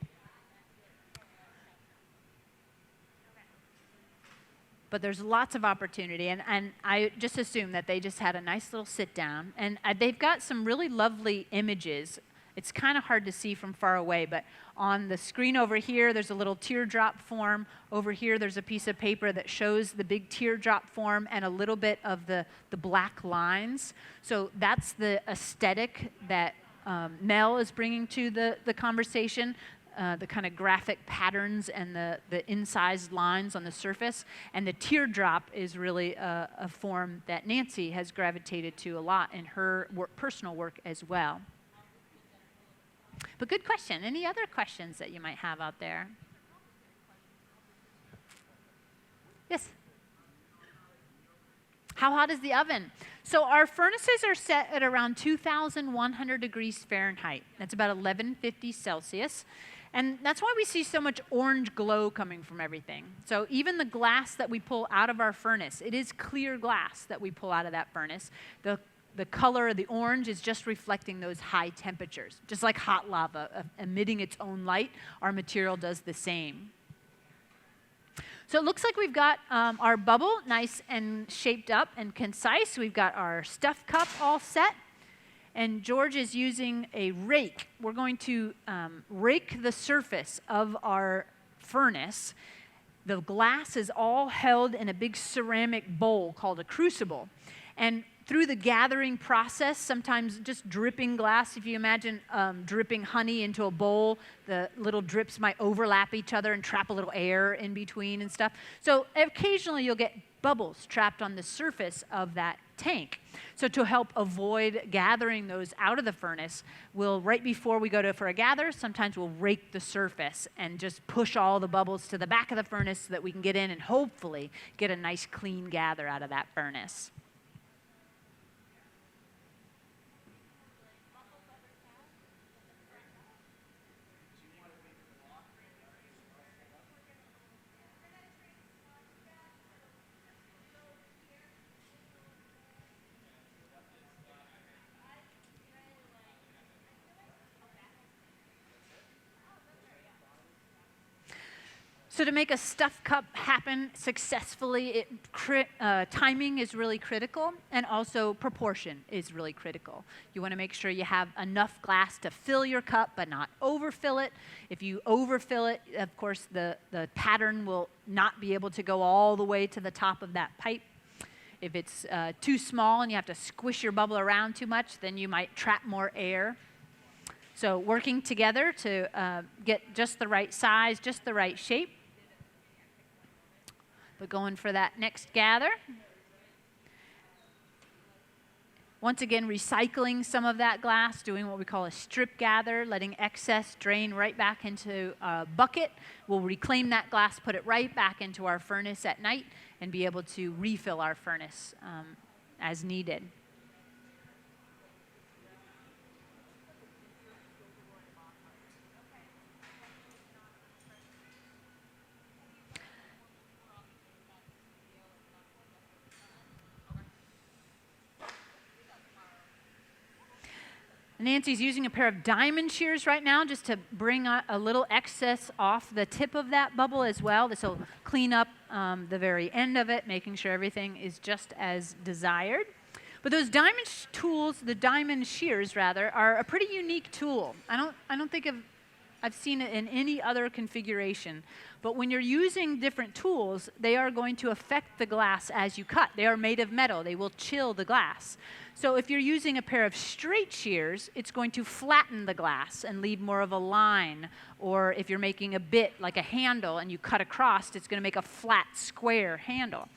But there's lots of opportunity, and I just assume that they just had a nice little sit down, and they've got some really lovely images. It's kind of hard to see from far away, but on the screen over here, there's a little teardrop form. Over here, there's a piece of paper that shows the big teardrop form and a little bit of the black lines. So that's the aesthetic that Mel is bringing to the conversation, the kind of graphic patterns and the incised lines on the surface. And the teardrop is really a form that Nancy has gravitated to a lot in her personal work as well. But good question. Any other questions that you might have out there? Yes? How hot is the oven? So our furnaces are set at around 2,100 degrees Fahrenheit. That's about 1150 Celsius. And that's why we see so much orange glow coming from everything. So even the glass that we pull out of our furnace, it is clear glass that we pull out of that furnace. The color, the orange, is just reflecting those high temperatures. Just like hot lava emitting its own light, our material does the same. So it looks like we've got our bubble nice and shaped up and concise. We've got our stuff cup all set. And George is using a rake. We're going to rake the surface of our furnace the glass is all held in a big ceramic bowl called a crucible. And through the gathering process, sometimes just dripping glass, if you imagine dripping honey into a bowl, the little drips might overlap each other and trap a little air in between and stuff. So occasionally you'll get bubbles trapped on the surface of that tank. So to help avoid gathering those out of the furnace, right before we go for a gather, sometimes we'll rake the surface and just push all the bubbles to the back of the furnace so that we can get in and hopefully get a nice clean gather out of that furnace. So to make a stuffed cup happen successfully, timing is really critical, and also proportion is really critical. You want to make sure you have enough glass to fill your cup, but not overfill it. If you overfill it, of course, the pattern will not be able to go all the way to the top of that pipe. If it's too small and you have to squish your bubble around too much, then you might trap more air. So working together to get just the right size, just the right shape. But going for that next gather. Once again, recycling some of that glass, doing what we call a strip gather, letting excess drain right back into a bucket. We'll reclaim that glass, put it right back into our furnace at night, and be able to refill our furnace as needed. Nancy's using a pair of diamond shears right now just to bring a little excess off the tip of that bubble as well. This will clean up the very end of it, making sure everything is just as desired. But those diamond tools, the diamond shears rather, are a pretty unique tool. I don't think I've seen it in any other configuration. But when you're using different tools, they are going to affect the glass as you cut. They are made of metal. They will chill the glass. So if you're using a pair of straight shears, it's going to flatten the glass and leave more of a line. Or if you're making a bit like a handle and you cut across, it's going to make a flat, square handle.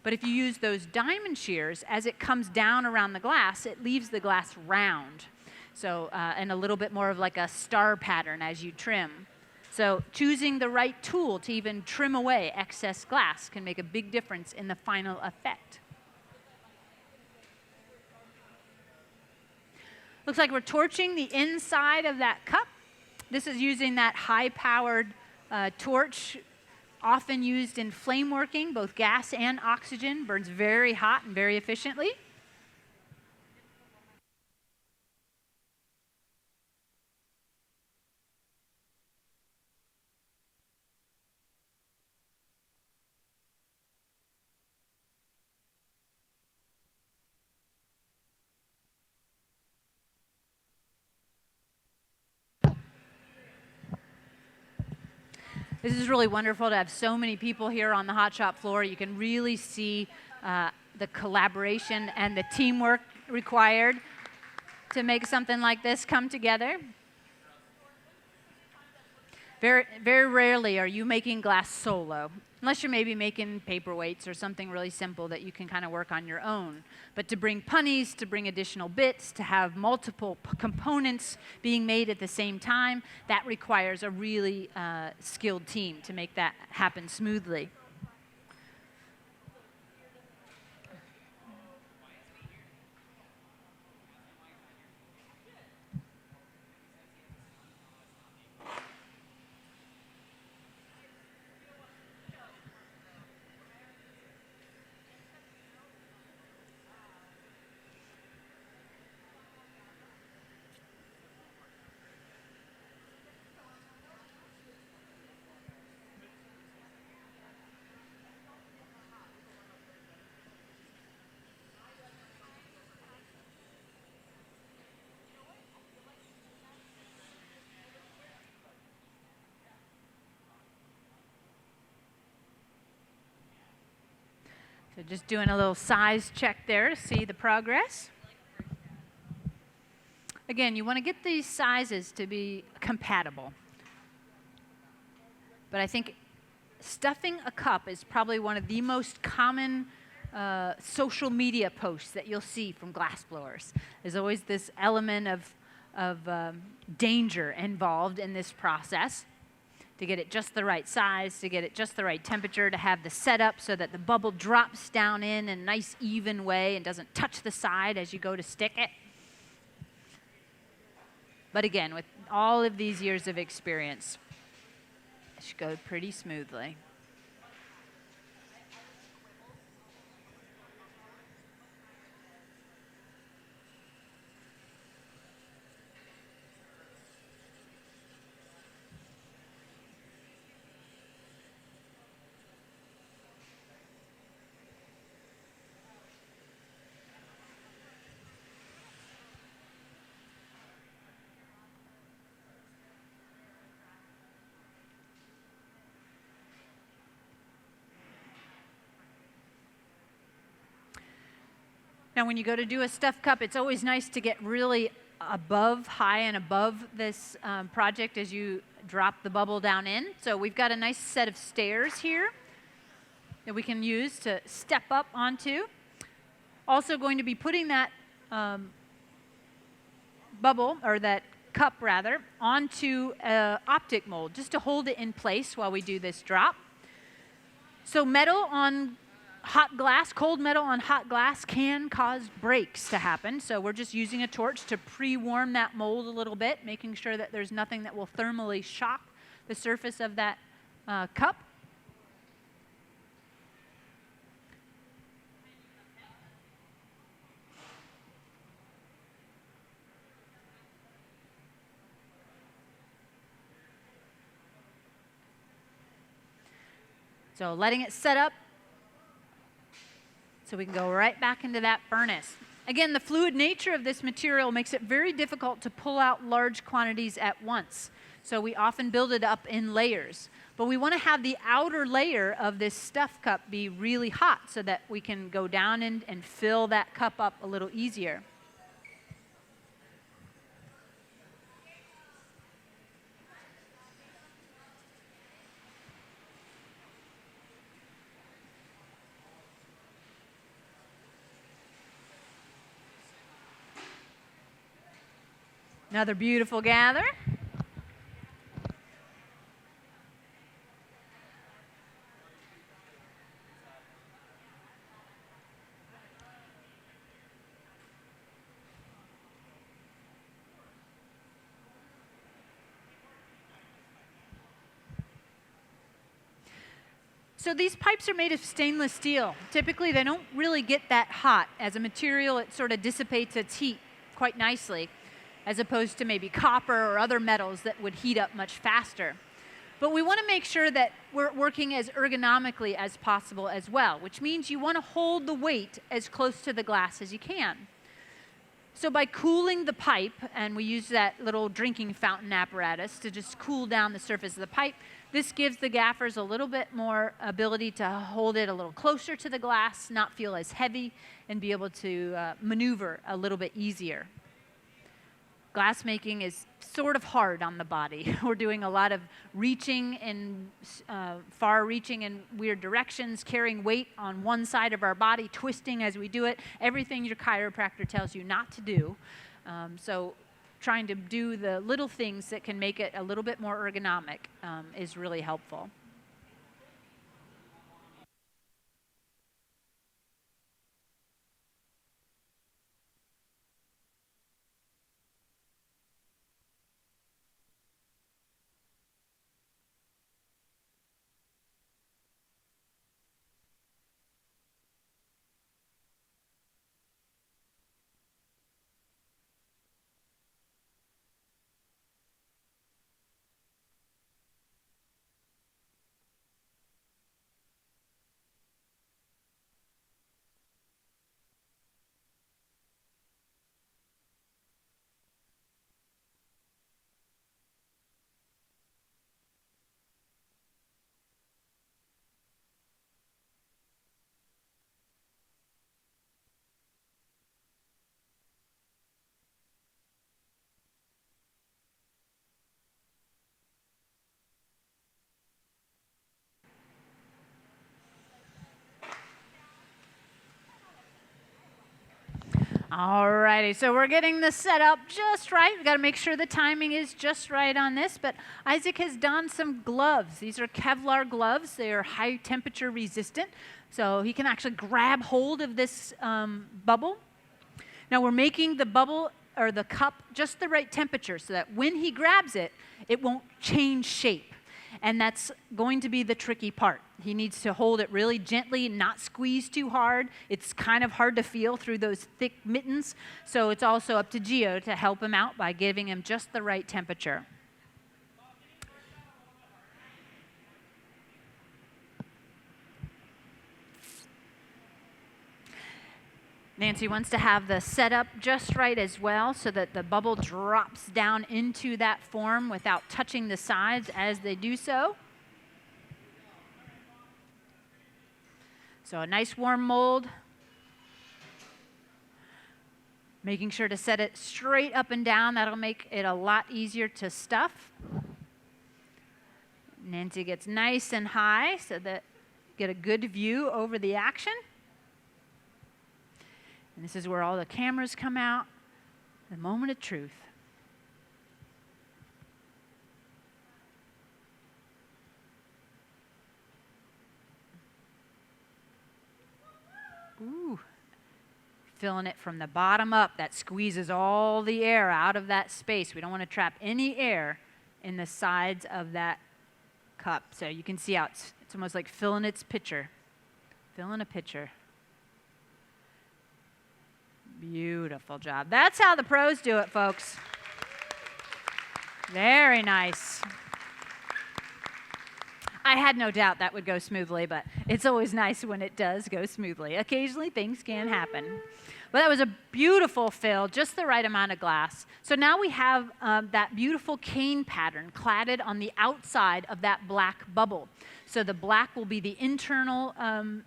But if you use those diamond shears, as it comes down around the glass, it leaves the glass round. So, and a little bit more of like a star pattern as you trim. So choosing the right tool to even trim away excess glass can make a big difference in the final effect. Looks like we're torching the inside of that cup. This is using that high-powered torch, often used in flame working, both gas and oxygen, burns very hot and very efficiently. This is really wonderful to have so many people here on the hot shop floor. You can really see the collaboration and the teamwork required to make something like this come together. Very, very rarely are you making glass solo, unless you're maybe making paperweights or something really simple that you can kind of work on your own. But to bring punnies, to bring additional bits, to have multiple components being made at the same time, that requires a really skilled team to make that happen smoothly. So just doing a little size check there to see the progress. Again, you want to get these sizes to be compatible. But I think stuffing a cup is probably one of the most common social media posts that you'll see from glass blowers. There's always this element of danger involved in this process to get it just the right size, to get it just the right temperature, to have the setup so that the bubble drops down in a nice even way and doesn't touch the side as you go to stick it. But again, with all of these years of experience, it should go pretty smoothly. Now, when you go to do a stuffed cup, it's always nice to get really high and above this project as you drop the bubble down in. So we've got a nice set of stairs here that we can use to step up onto. Also going to be putting that bubble, or that cup rather, onto an optic mold just to hold it in place while we do this drop. So metal on hot glass, cold metal on hot glass can cause breaks to happen. So we're just using a torch to pre-warm that mold a little bit, making sure that there's nothing that will thermally shock the surface of that cup. So letting it set up so we can go right back into that furnace. Again, the fluid nature of this material makes it very difficult to pull out large quantities at once. So we often build it up in layers. But we want to have the outer layer of this stuff cup be really hot so that we can go down and fill that cup up a little easier. Another beautiful gather. So these pipes are made of stainless steel. Typically, they don't really get that hot. As a material, it sort of dissipates its heat quite nicely, as opposed to maybe copper or other metals that would heat up much faster. But we want to make sure that we're working as ergonomically as possible as well, which means you want to hold the weight as close to the glass as you can. So by cooling the pipe, and we use that little drinking fountain apparatus to just cool down the surface of the pipe, this gives the gaffers a little bit more ability to hold it a little closer to the glass, not feel as heavy, and be able to maneuver a little bit easier. Glass making is sort of hard on the body. We're doing a lot of reaching in far reaching in weird directions, carrying weight on one side of our body, twisting as we do it, everything your chiropractor tells you not to do. So trying to do the little things that can make it a little bit more ergonomic is really helpful. Alrighty, so we're getting this set up just right. We've got to make sure the timing is just right on this, but Isaac has donned some gloves. These are Kevlar gloves. They are high temperature resistant, so he can actually grab hold of this bubble. Now we're making the bubble or the cup just the right temperature so that when he grabs it, it won't change shape. And that's going to be the tricky part. He needs to hold it really gently, not squeeze too hard. It's kind of hard to feel through those thick mittens. So it's also up to Gio to help him out by giving him just the right temperature. Nancy wants to have the setup just right as well so that the bubble drops down into that form without touching the sides as they do so. So a nice warm mold. Making sure to set it straight up and down. That'll make it a lot easier to stuff. Nancy gets nice and high so that you get a good view over the action. And this is where all the cameras come out, the moment of truth. Ooh, filling it from the bottom up. That squeezes all the air out of that space. We don't want to trap any air in the sides of that cup. So you can see how it's almost like filling its pitcher. Filling a pitcher. Beautiful job. That's how the pros do it, folks. Very nice. I had no doubt that would go smoothly, but it's always nice when it does go smoothly. Occasionally, things can happen. But that was a beautiful fill, just the right amount of glass. So now we have that beautiful cane pattern cladded on the outside of that black bubble. So the black will be the internal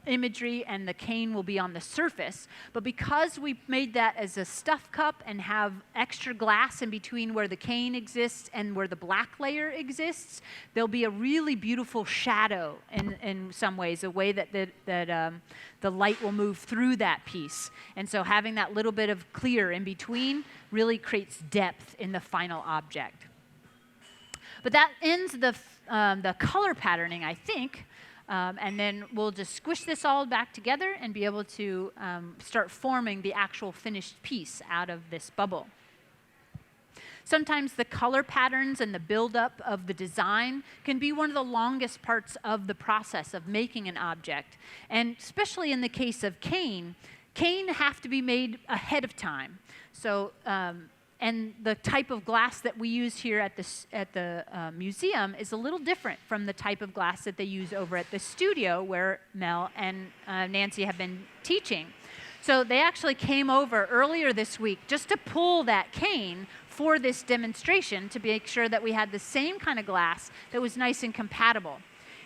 imagery and the cane will be on the surface. But because we made that as a stuff cup and have extra glass in between where the cane exists and where the black layer exists, there'll be a really beautiful shadow in some ways, a way that the light will move through that piece. And so having that little bit of clear in between really creates depth in the final object. But that ends the color patterning, I think, and then we'll just squish this all back together and be able to start forming the actual finished piece out of this bubble. Sometimes the color patterns and the buildup of the design can be one of the longest parts of the process of making an object. And especially in the case of cane have to be made ahead of time. So, and the type of glass that we use here at the museum is a little different from the type of glass that they use over at the studio where Mel and Nancy have been teaching. So they actually came over earlier this week just to pull that cane for this demonstration to make sure that we had the same kind of glass that was nice and compatible.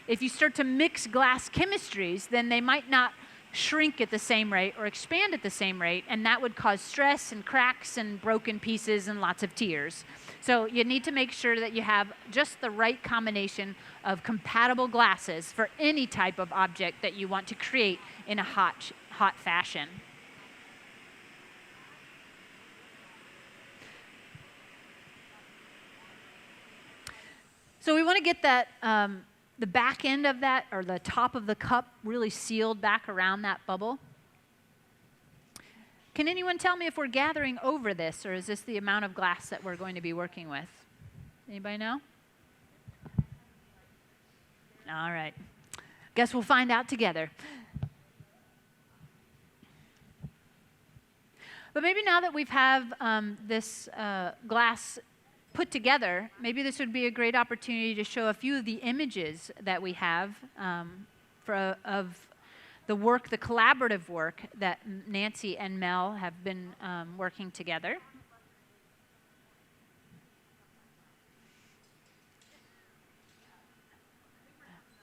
If you start to mix glass chemistries, then they might not shrink at the same rate or expand at the same rate, and that would cause stress and cracks and broken pieces and lots of tears. So you need to make sure that you have just the right combination of compatible glasses for any type of object that you want to create in a hot fashion. So we want to get that the back end of that, or the top of the cup, really sealed back around that bubble. Can anyone tell me if we're gathering over this, or is this the amount of glass that we're going to be working with? Anybody know? All right. Guess we'll find out together. But maybe now that we've have this glass put together, maybe this would be a great opportunity to show a few of the images that we have of the work, the collaborative work that Nancy and Mel have been working together.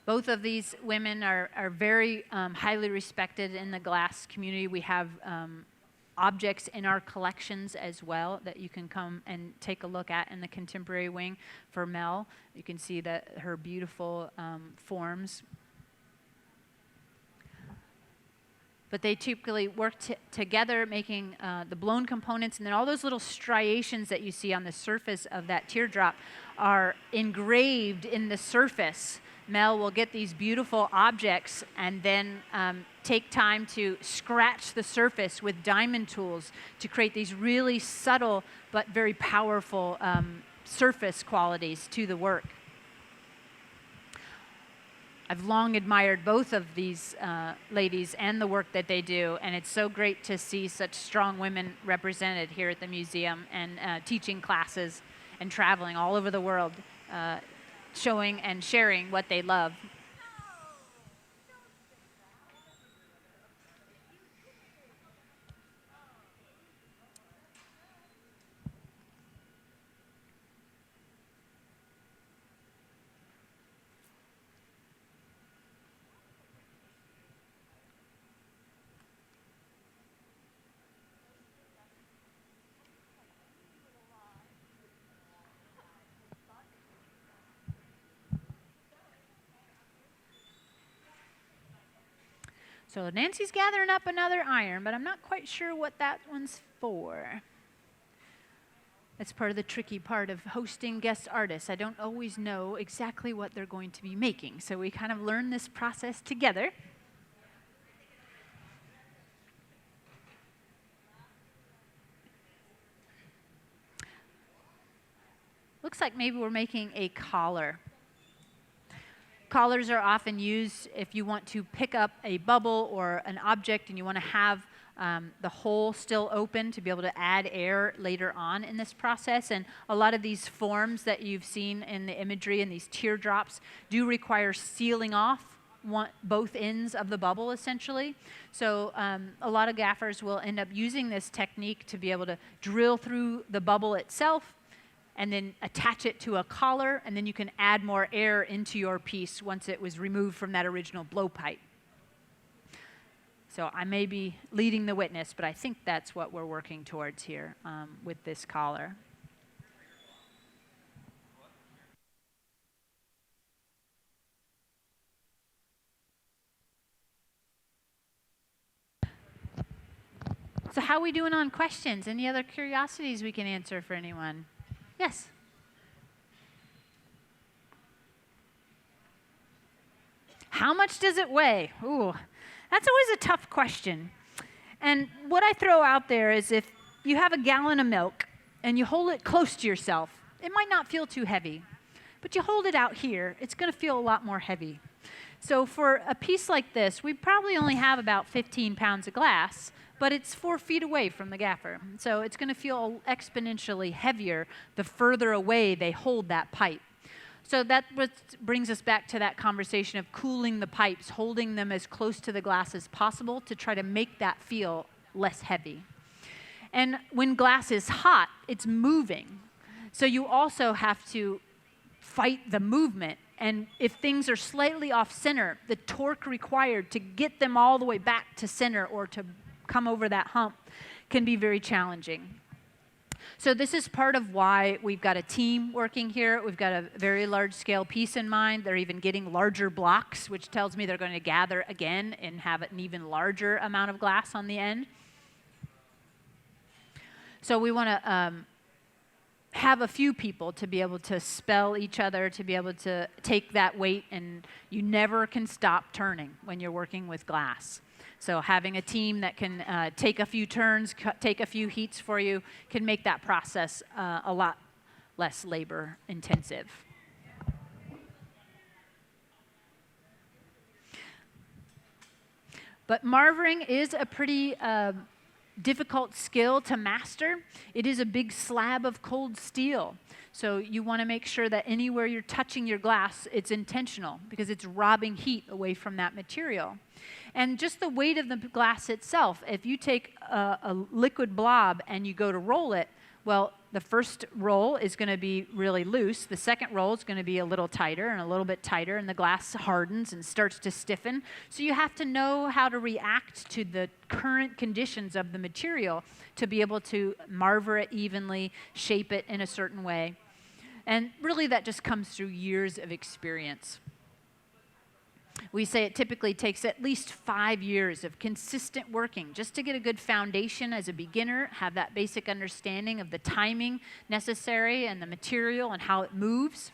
Both of these women are very highly respected in the glass community. We have objects in our collections as well that you can come and take a look at in the contemporary wing. For Mel, you can see her beautiful forms. But they typically work together making the blown components, and then all those little striations that you see on the surface of that teardrop are engraved in the surface. Mel will get these beautiful objects and then take time to scratch the surface with diamond tools to create these really subtle but very powerful surface qualities to the work. I've long admired both of these ladies and the work that they do, and it's so great to see such strong women represented here at the museum and teaching classes and traveling all over the world, showing and sharing what they love. So Nancy's gathering up another iron, but I'm not quite sure what that one's for. That's part of the tricky part of hosting guest artists. I don't always know exactly what they're going to be making, so we kind of learn this process together. Looks like maybe we're making a collar. Collars are often used if you want to pick up a bubble or an object and you want to have the hole still open to be able to add air later on in this process. And a lot of these forms that you've seen in the imagery and these teardrops do require sealing off both ends of the bubble, essentially. So a lot of gaffers will end up using this technique to be able to drill through the bubble itself and then attach it to a collar, and then you can add more air into your piece once it was removed from that original blowpipe. So I may be leading the witness, but I think that's what we're working towards here with this collar. So how are we doing on questions? Any other curiosities we can answer for anyone? Yes? How much does it weigh? Ooh, that's always a tough question. And what I throw out there is if you have a gallon of milk and you hold it close to yourself, it might not feel too heavy. But you hold it out here, it's going to feel a lot more heavy. So for a piece like this, we probably only have about 15 pounds of glass, but it's 4 feet away from the gaffer. So it's going to feel exponentially heavier the further away they hold that pipe. So that brings us back to that conversation of cooling the pipes, holding them as close to the glass as possible to try to make that feel less heavy. And when glass is hot, it's moving. So you also have to fight the movement. And if things are slightly off center, the torque required to get them all the way back to center or to come over that hump can be very challenging. So this is part of why we've got a team working here. We've got a very large scale piece in mind. They're even getting larger blocks, which tells me they're going to gather again and have an even larger amount of glass on the end. So we want to have a few people to be able to spell each other, to be able to take that weight, and you never can stop turning when you're working with glass. So having a team that can take a few turns, take a few heats for you, can make that process a lot less labor intensive. But marvering is a pretty difficult skill to master. It is a big slab of cold steel. So you want to make sure that anywhere you're touching your glass, it's intentional because it's robbing heat away from that material. And just the weight of the glass itself, if you take a liquid blob and you go to roll it, well, the first roll is going to be really loose. The second roll is going to be a little tighter and a little bit tighter, and the glass hardens and starts to stiffen. So you have to know how to react to the current conditions of the material to be able to marver it evenly, shape it in a certain way. And really that just comes through years of experience. We say it typically takes at least 5 years of consistent working just to get a good foundation as a beginner, have that basic understanding of the timing necessary and the material and how it moves.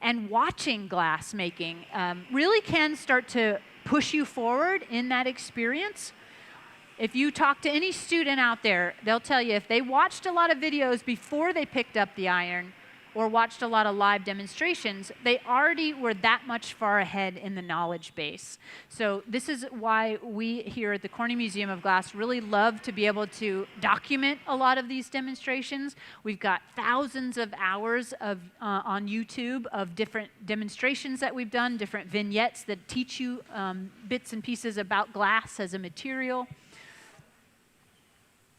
And watching glass making really can start to push you forward in that experience. If you talk to any student out there, they'll tell you if they watched a lot of videos before they picked up the iron or watched a lot of live demonstrations, they already were that much far ahead in the knowledge base. So this is why we here at the Corning Museum of Glass really love to be able to document a lot of these demonstrations. We've got thousands of hours of, on YouTube of different demonstrations that we've done, different vignettes that teach you bits and pieces about glass as a material.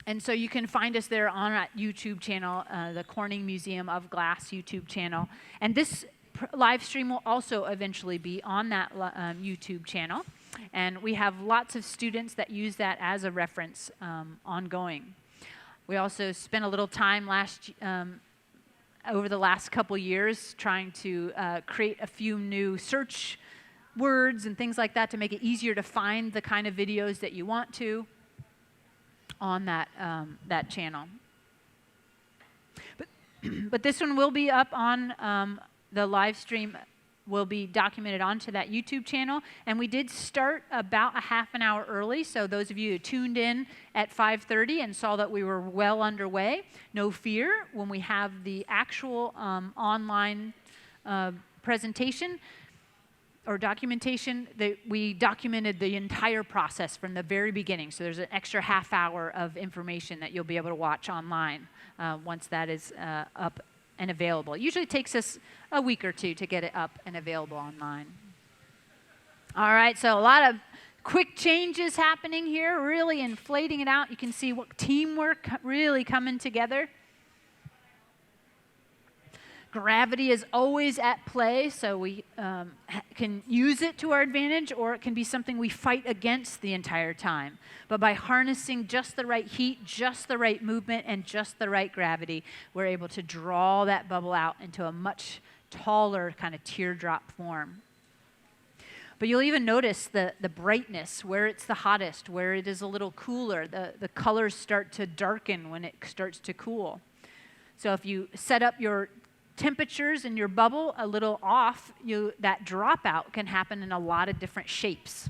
And so you can find us there on our YouTube channel, the Corning Museum of Glass YouTube channel. And this live stream will also eventually be on that YouTube channel. And we have lots of students that use that as a reference ongoing. We also spent a little time over the last couple years trying to create a few new search words and things like that to make it easier to find the kind of videos that you want to on that channel. But this one will be up on the live stream, will be documented onto that YouTube channel. And we did start about a half an hour early, so those of you who tuned in at 5:30 and saw that we were well underway, no fear. When we have the actual online presentation or documentation, we documented the entire process from the very beginning. So there's an extra half hour of information that you'll be able to watch online once that is up and available. It usually takes us a week or two to get it up and available online. All right, so a lot of quick changes happening here, really inflating it out. You can see what teamwork really coming together. Gravity is always at play, so we can use it to our advantage, or it can be something we fight against the entire time. But by harnessing just the right heat, just the right movement, and just the right gravity, we're able to draw that bubble out into a much taller kind of teardrop form. But you'll even notice the brightness, where it's the hottest, where it is a little cooler. The colors start to darken when it starts to cool. So if you set up your temperatures in your bubble a little off, that dropout can happen in a lot of different shapes.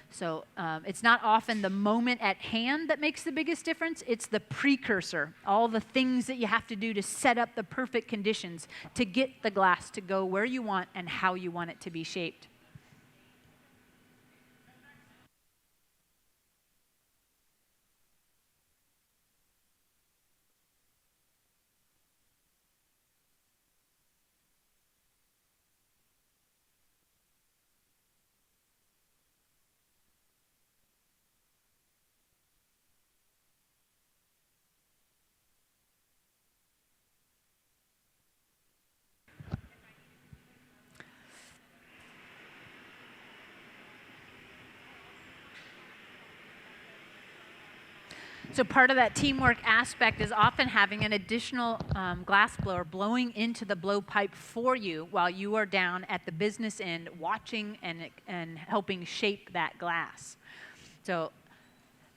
So it's not often the moment at hand that makes the biggest difference, it's the precursor, all the things that you have to do to set up the perfect conditions to get the glass to go where you want and how you want it to be shaped. So part of that teamwork aspect is often having an additional glass blower blowing into the blowpipe for you while you are down at the business end watching and helping shape that glass. So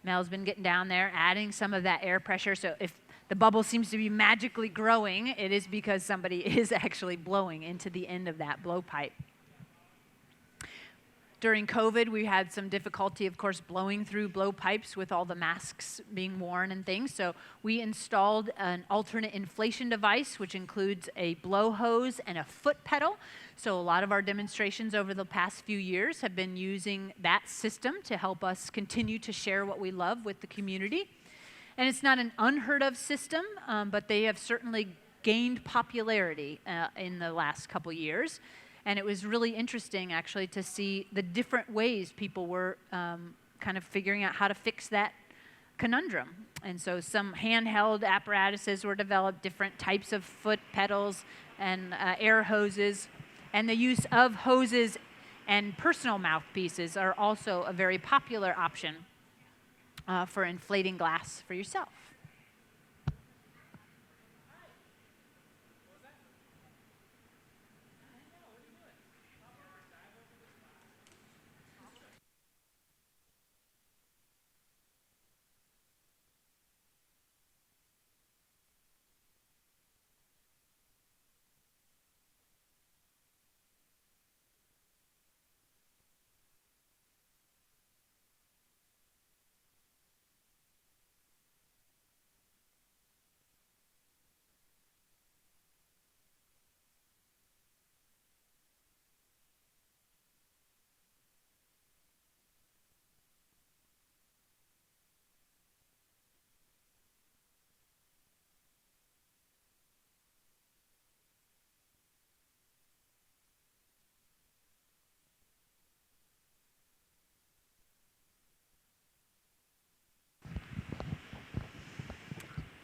Mel's been getting down there, adding some of that air pressure. So if the bubble seems to be magically growing, it is because somebody is actually blowing into the end of that blowpipe. During COVID, we had some difficulty, of course, blowing through blowpipes with all the masks being worn and things. So we installed an alternate inflation device, which includes a blow hose and a foot pedal. So a lot of our demonstrations over the past few years have been using that system to help us continue to share what we love with the community. And it's not an unheard of system, but they have certainly gained popularity in the last couple years. And it was really interesting, actually, to see the different ways people were kind of figuring out how to fix that conundrum. And so some handheld apparatuses were developed, different types of foot pedals and air hoses. And the use of hoses and personal mouthpieces are also a very popular option for inflating glass for yourself.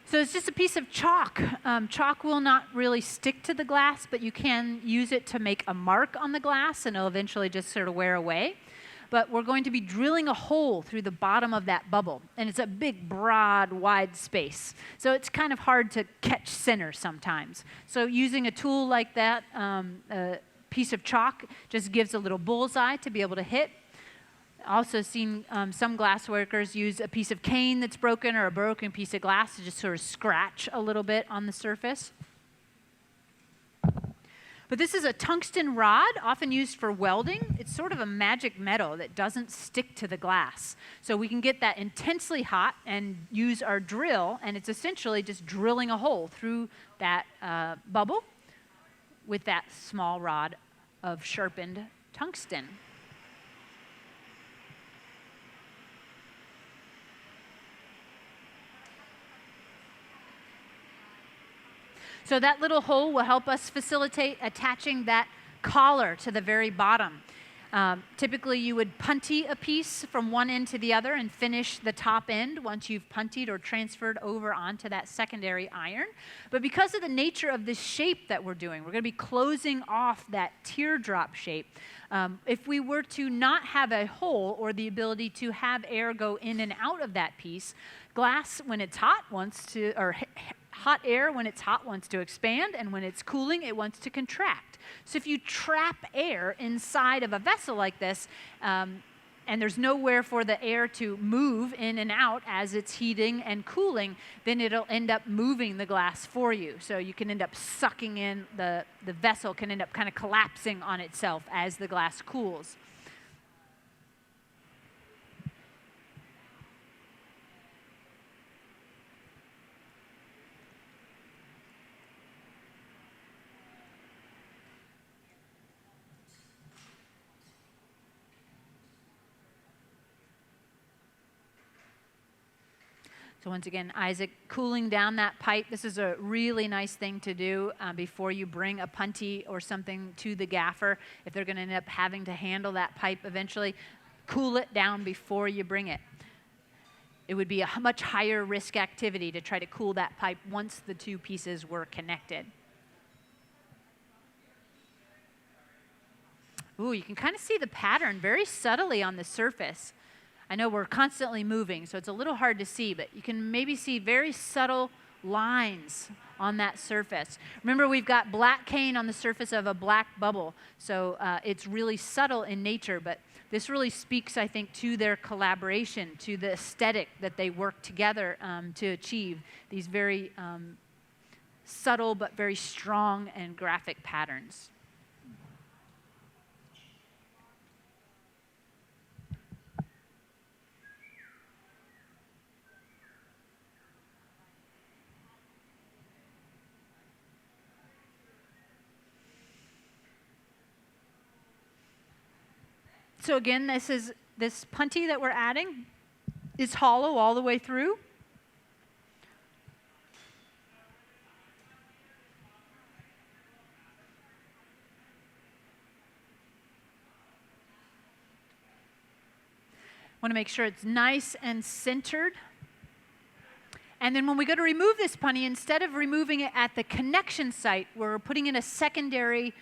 So it's just a piece of chalk. Chalk will not really stick to the glass, but you can use it to make a mark on the glass, and it'll eventually just sort of wear away. But we're going to be drilling a hole through the bottom of that bubble, and it's a big, broad, wide space. So it's kind of hard to catch center sometimes. So using a tool like that, a piece of chalk just gives a little bullseye to be able to hit. Also seen some glass workers use a piece of cane that's broken or a broken piece of glass to just sort of scratch a little bit on the surface. But this is a tungsten rod, often used for welding. It's sort of a magic metal that doesn't stick to the glass. So we can get that intensely hot and use our drill, and it's essentially just drilling a hole through that bubble with that small rod of sharpened tungsten. So that little hole will help us facilitate attaching that collar to the very bottom. Typically, you would puntee a piece from one end to the other and finish the top end once you've punteed or transferred over onto that secondary iron. But because of the nature of this shape that we're doing, we're going to be closing off that teardrop shape. If we were to not have a hole or the ability to have air go in and out of that piece, glass, when it's hot, hot air, when it's hot, wants to expand, and when it's cooling, it wants to contract. So if you trap air inside of a vessel like this, and there's nowhere for the air to move in and out as it's heating and cooling, then it'll end up moving the glass for you. So you can end up sucking in, the vessel can end up kind of collapsing on itself as the glass cools. So once again, Isaac cooling down that pipe. This is a really nice thing to do before you bring a puntee or something to the gaffer. If they're going to end up having to handle that pipe eventually, cool it down before you bring it. It would be a much higher risk activity to try to cool that pipe once the two pieces were connected. Ooh, you can kind of see the pattern very subtly on the surface. I know we're constantly moving, so it's a little hard to see, but you can maybe see very subtle lines on that surface. Remember, we've got black cane on the surface of a black bubble, so it's really subtle in nature, but this really speaks, I think, to their collaboration, to the aesthetic that they work together to achieve these very subtle but very strong and graphic patterns. So again, this puntee that we're adding is hollow all the way through. Want to make sure it's nice and centered. And then when we go to remove this puntee, instead of removing it at the connection site, we're putting in a secondary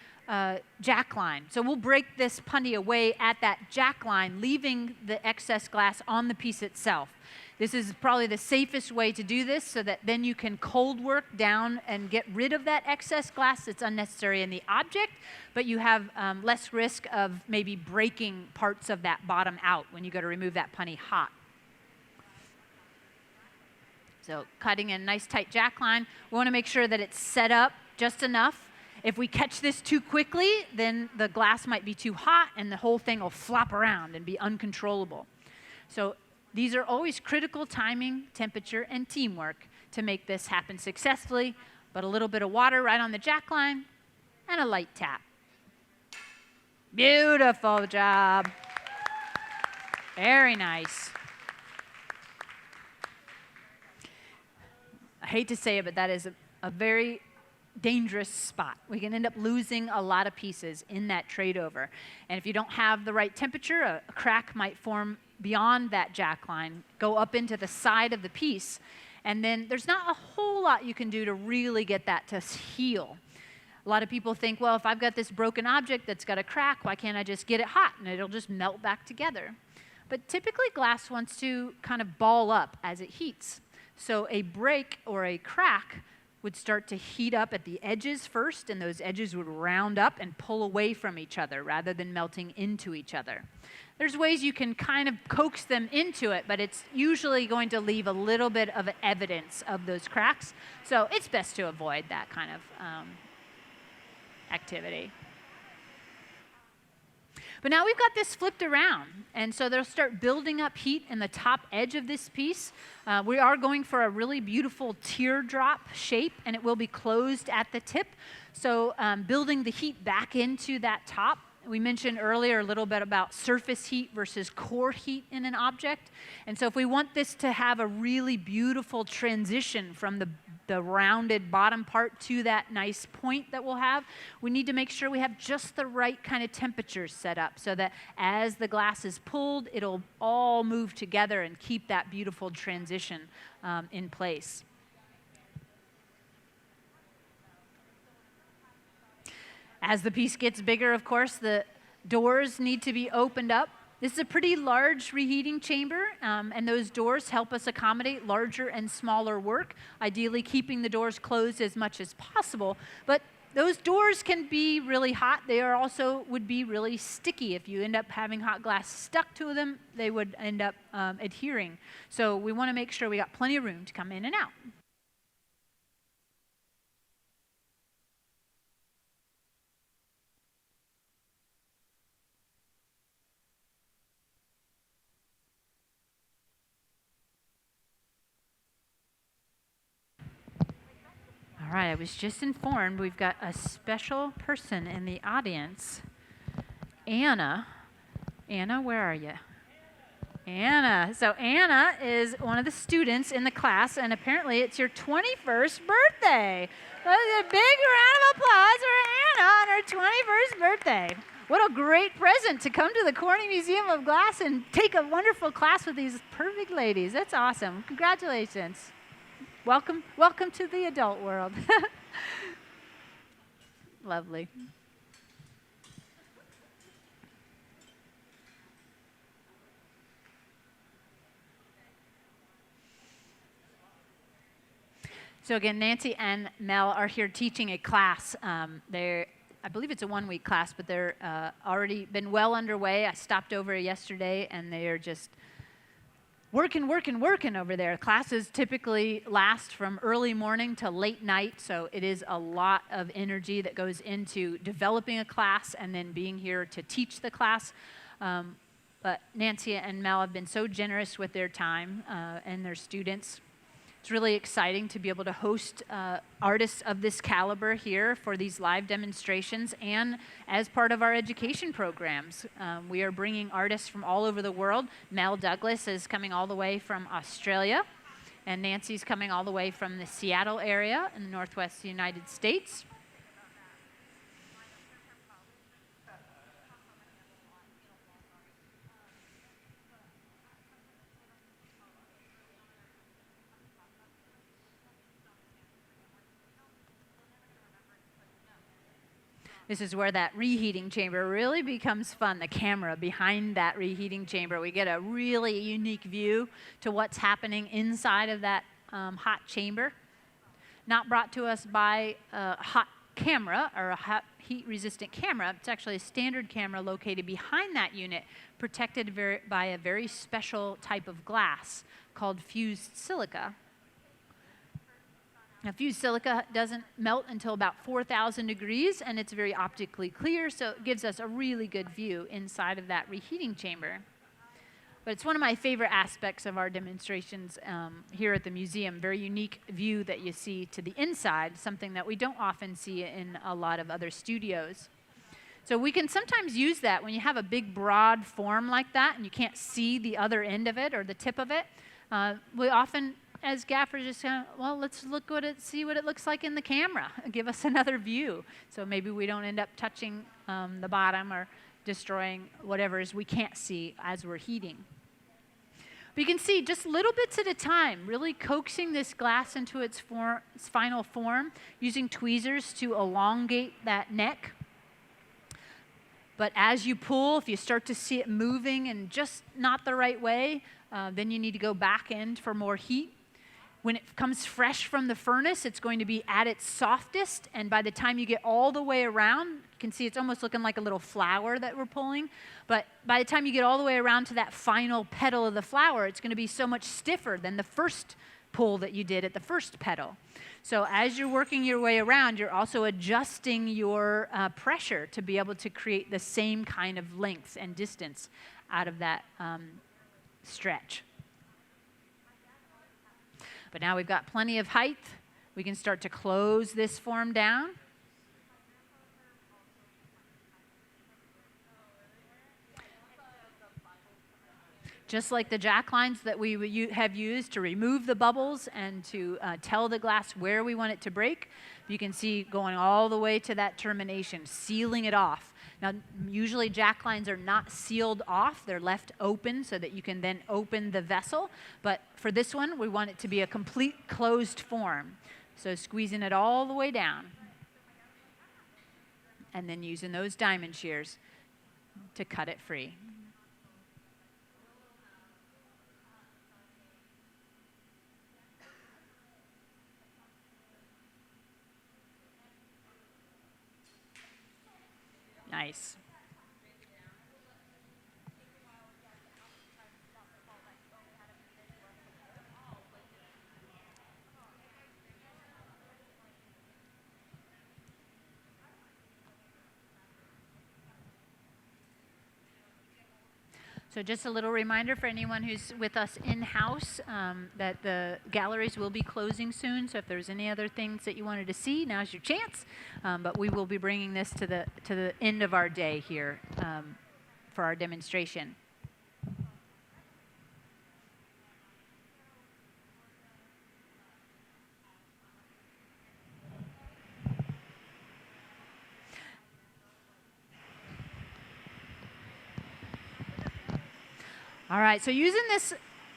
jack line. So we'll break this puntee away at that jack line, leaving the excess glass on the piece itself. This is probably the safest way to do this, so that then you can cold work down and get rid of that excess glass that's unnecessary in the object, but you have less risk of maybe breaking parts of that bottom out when you go to remove that puntee hot. So cutting in a nice tight jack line. We want to make sure that it's set up just enough. If we catch this too quickly, then the glass might be too hot and the whole thing will flop around and be uncontrollable. So these are always critical timing, temperature, and teamwork to make this happen successfully, but a little bit of water right on the jack line and a light tap. Beautiful job. Very nice. I hate to say it, but that is a very dangerous spot. We can end up losing a lot of pieces in that trade over. And if you don't have the right temperature, a crack might form beyond that jack line, go up into the side of the piece, And then there's not a whole lot you can do to really get that to heal. A lot of people think, well, if I've got this broken object that's got a crack, why can't I just get it hot and it'll just melt back together? But typically glass wants to kind of ball up as it heats. So a break or a crack would start to heat up at the edges first, and those edges would round up and pull away from each other rather than melting into each other. There's ways you can kind of coax them into it, but it's usually going to leave a little bit of evidence of those cracks. So it's best to avoid that kind of activity. But now we've got this flipped around, and so they'll start building up heat in the top edge of this piece. We are going for a really beautiful teardrop shape, and it will be closed at the tip. So building the heat back into that top. We mentioned earlier a little bit about surface heat versus core heat in an object. And so if we want this to have a really beautiful transition from the rounded bottom part to that nice point that we'll have, we need to make sure we have just the right kind of temperatures set up so that as the glass is pulled, it'll all move together and keep that beautiful transition in place. As the piece gets bigger, of course, the doors need to be opened up. This is a pretty large reheating chamber, and those doors help us accommodate larger and smaller work, ideally keeping the doors closed as much as possible. But those doors can be really hot. They are also would be really sticky. If you end up having hot glass stuck to them, they would end up adhering. So we want to make sure we got plenty of room to come in and out. All right, I was just informed we've got a special person in the audience. Anna. Anna, where are you? Anna. So Anna is one of the students in the class, and apparently it's your 21st birthday. A big round of applause for Anna on her 21st birthday. What a great present to come to the Corning Museum of Glass and take a wonderful class with these perfect ladies. That's awesome. Congratulations. Welcome to the adult world. Lovely. So again, Nancy and Mel are here teaching a class. I believe it's a one-week class, but they're already been well underway. I stopped over yesterday, and they are just working over there. Classes typically last from early morning to late night, so it is a lot of energy that goes into developing a class and then being here to teach the class. But Nancy and Mel have been so generous with their time and their students. It's really exciting to be able to host artists of this caliber here for these live demonstrations and as part of our education programs. We are bringing artists from all over the world. Mel Douglas is coming all the way from Australia, and Nancy's coming all the way from the Seattle area in the Northwest United States. This is where that reheating chamber really becomes fun, the camera behind that reheating chamber. We get a really unique view to what's happening inside of that hot chamber. Not brought to us by a hot camera or a hot heat-resistant camera. It's actually a standard camera located behind that unit, protected by a very special type of glass called fused silica. Now, fused silica doesn't melt until about 4,000 degrees, and it's very optically clear, so it gives us a really good view inside of that reheating chamber. But it's one of my favorite aspects of our demonstrations here at the museum, very unique view that you see to the inside, something that we don't often see in a lot of other studios. So we can sometimes use that when you have a big, broad form like that, and you can't see the other end of it or the tip of it. We often, as gaffers, just kind of, well, let's see what it looks like in the camera. Give us another view. So maybe we don't end up touching the bottom or destroying whatever is we can't see as we're heating. But you can see just little bits at a time, really coaxing this glass into its final form, using tweezers to elongate that neck. But as you pull, if you start to see it moving and just not the right way, then you need to go back in for more heat. When it comes fresh from the furnace, it's going to be at its softest, and by the time you get all the way around, you can see it's almost looking like a little flower that we're pulling, but by the time you get all the way around to that final petal of the flower, it's going to be so much stiffer than the first pull that you did at the first petal. So as you're working your way around, you're also adjusting your pressure to be able to create the same kind of length and distance out of that stretch. But now we've got plenty of height. We can start to close this form down. Just like the jack lines that we have used to remove the bubbles and to tell the glass where we want it to break, you can see going all the way to that termination, sealing it off. Now, usually jack lines are not sealed off. They're left open so that you can then open the vessel. But for this one, we want it to be a complete closed form. So squeezing it all the way down. And then using those diamond shears to cut it free. Nice. So just a little reminder for anyone who's with us in-house that the galleries will be closing soon. So if there's any other things that you wanted to see, now's your chance. But we will be bringing this to the end of our day here for our demonstration. All right, so using this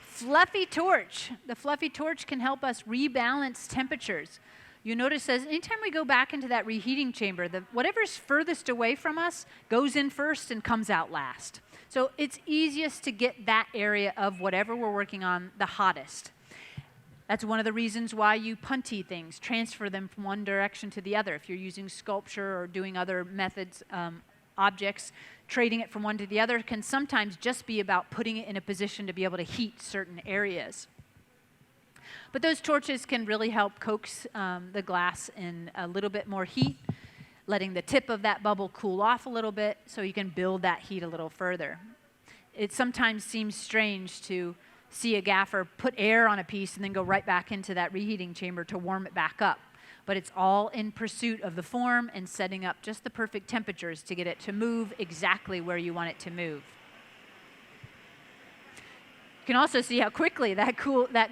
fluffy torch, the fluffy torch can help us rebalance temperatures. You notice as anytime we go back into that reheating chamber, whatever's furthest away from us goes in first and comes out last. So it's easiest to get that area of whatever we're working on the hottest. That's one of the reasons why you puntee things, transfer them from one direction to the other. If you're using sculpture or doing other methods, objects, trading it from one to the other can sometimes just be about putting it in a position to be able to heat certain areas. But those torches can really help coax the glass in a little bit more heat, letting the tip of that bubble cool off a little bit so you can build that heat a little further. It sometimes seems strange to see a gaffer put air on a piece and then go right back into that reheating chamber to warm it back up. But it's all in pursuit of the form and setting up just the perfect temperatures to get it to move exactly where you want it to move. You can also see how quickly that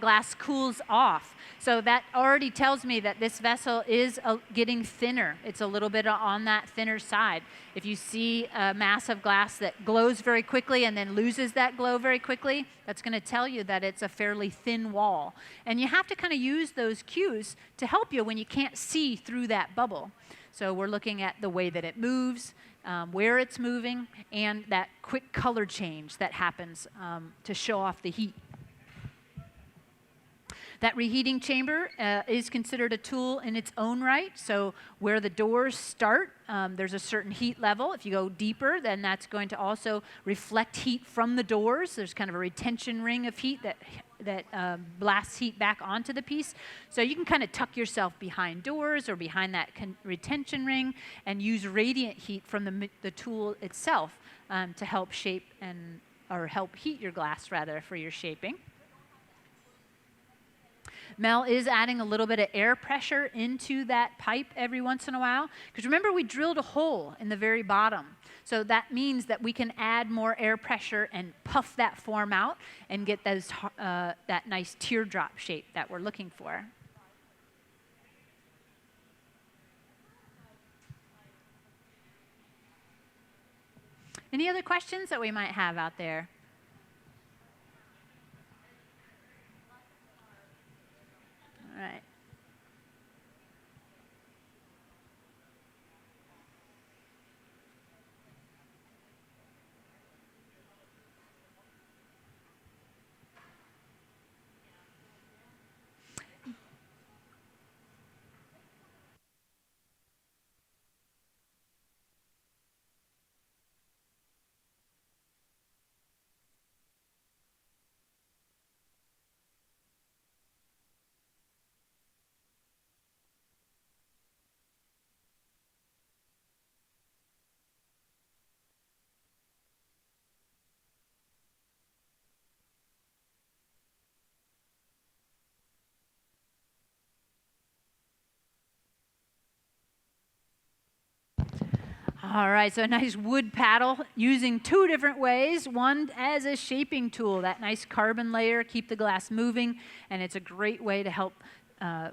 glass cools off. So that already tells me that this vessel is getting thinner. It's a little bit on that thinner side. If you see a mass of glass that glows very quickly and then loses that glow very quickly, that's going to tell you that it's a fairly thin wall. And you have to kind of use those cues to help you when you can't see through that bubble. So we're looking at the way that it moves, where it's moving, and that quick color change that happens to show off the heat. That reheating chamber is considered a tool in its own right. So where the doors start, there's a certain heat level. If you go deeper, then that's going to also reflect heat from the doors. There's kind of a retention ring of heat that blasts heat back onto the piece. So you can kind of tuck yourself behind doors or behind that retention ring and use radiant heat from the tool itself to help shape or help heat your glass rather for your shaping. Mel is adding a little bit of air pressure into that pipe every once in a while. Because remember, we drilled a hole in the very bottom. So that means that we can add more air pressure and puff that form out and get that nice teardrop shape that we're looking for. Any other questions that we might have out there? All right, so a nice wood paddle using two different ways. One as a shaping tool, that nice carbon layer, keep the glass moving, and it's a great way to help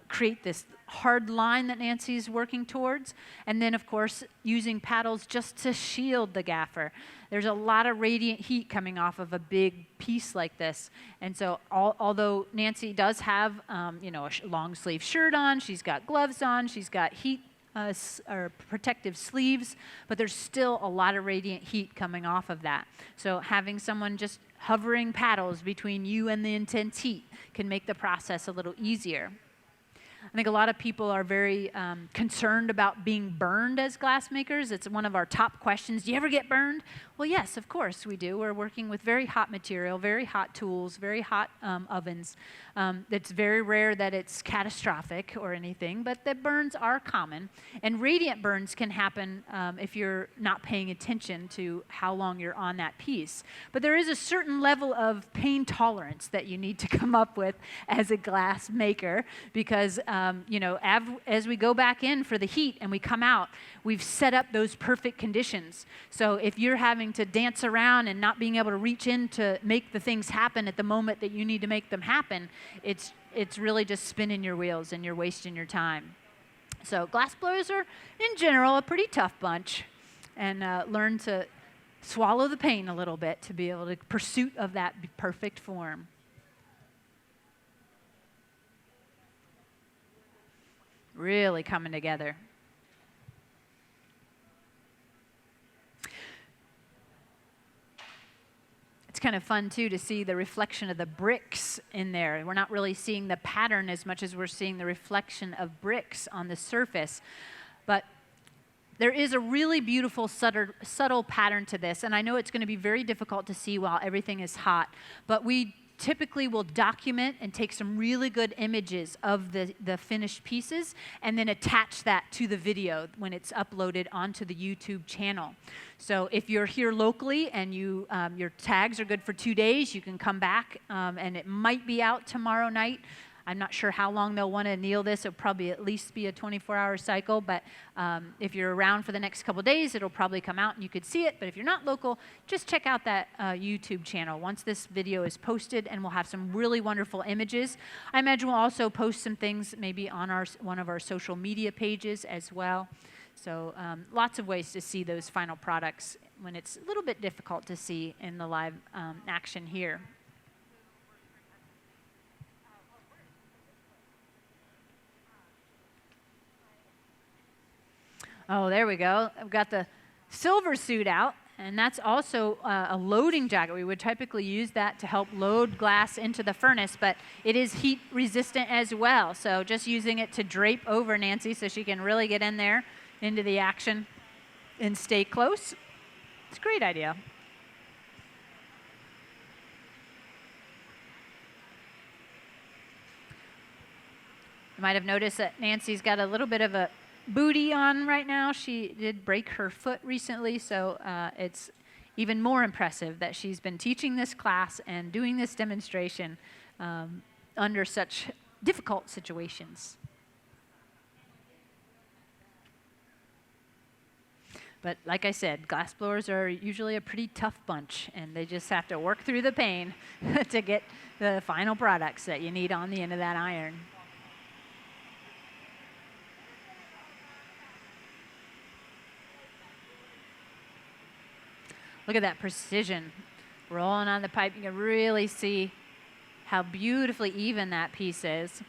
create this hard line that Nancy's working towards. And then, of course, using paddles just to shield the gaffer. There's a lot of radiant heat coming off of a big piece like this. And so although Nancy does have a long sleeve shirt on, she's got gloves on, she's got heat or protective sleeves, but there's still a lot of radiant heat coming off of that. So having someone just hovering paddles between you and the intense heat can make the process a little easier. I think a lot of people are very concerned about being burned as glassmakers. It's one of our top questions. Do you ever get burned? Well, yes, of course we do. We're working with very hot material, very hot tools, very hot ovens. It's very rare that it's catastrophic or anything, but the burns are common. And radiant burns can happen if you're not paying attention to how long you're on that piece. But there is a certain level of pain tolerance that you need to come up with as a glass maker because as we go back in for the heat and we come out, we've set up those perfect conditions. So if you're having to dance around and not being able to reach in to make the things happen at the moment that you need to make them happen, it's really just spinning your wheels and you're wasting your time. So glass blowers are, in general, a pretty tough bunch, and learn to swallow the pain a little bit to be able to pursuit of that perfect form. Really coming together. It's kind of fun, too, to see the reflection of the bricks in there. We're not really seeing the pattern as much as we're seeing the reflection of bricks on the surface. But there is a really beautiful, subtle pattern to this, and I know it's going to be very difficult to see while everything is hot, but we typically will document and take some really good images of the finished pieces and then attach that to the video when it's uploaded onto the YouTube channel. So if you're here locally and your tags are good for 2 days, you can come back and it might be out tomorrow night. I'm not sure how long they'll want to anneal this. It'll probably at least be a 24-hour cycle, but if you're around for the next couple days, it'll probably come out and you could see it. But if you're not local, just check out that YouTube channel once this video is posted, and we'll have some really wonderful images. I imagine we'll also post some things maybe on one of our social media pages as well. So lots of ways to see those final products when it's a little bit difficult to see in the live action here. Oh, there we go. I've got the silver suit out, and that's also a loading jacket. We would typically use that to help load glass into the furnace, but it is heat resistant as well. So just using it to drape over Nancy so she can really get in there into the action and stay close. It's a great idea. You might have noticed that Nancy's got a little bit of a booty on right now. She did break her foot recently, so it's even more impressive that she's been teaching this class and doing this demonstration under such difficult situations. But like I said, glassblowers are usually a pretty tough bunch, and they just have to work through the pain to get the final products that you need on the end of that iron. Look at that precision rolling on the pipe. You can really see how beautifully even that piece is.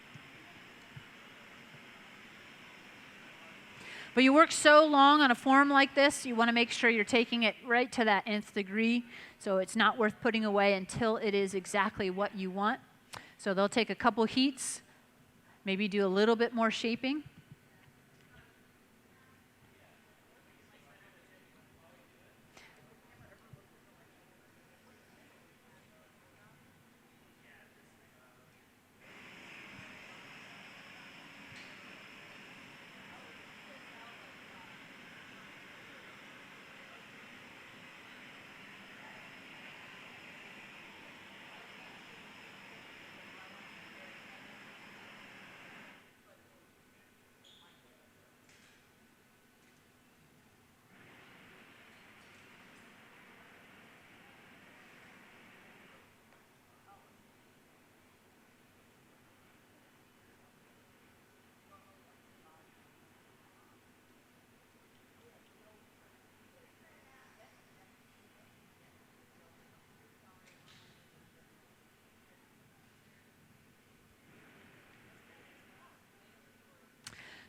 But you work so long on a form like this, you want to make sure you're taking it right to that nth degree, so it's not worth putting away until it is exactly what you want. So they'll take a couple heats, maybe do a little bit more shaping.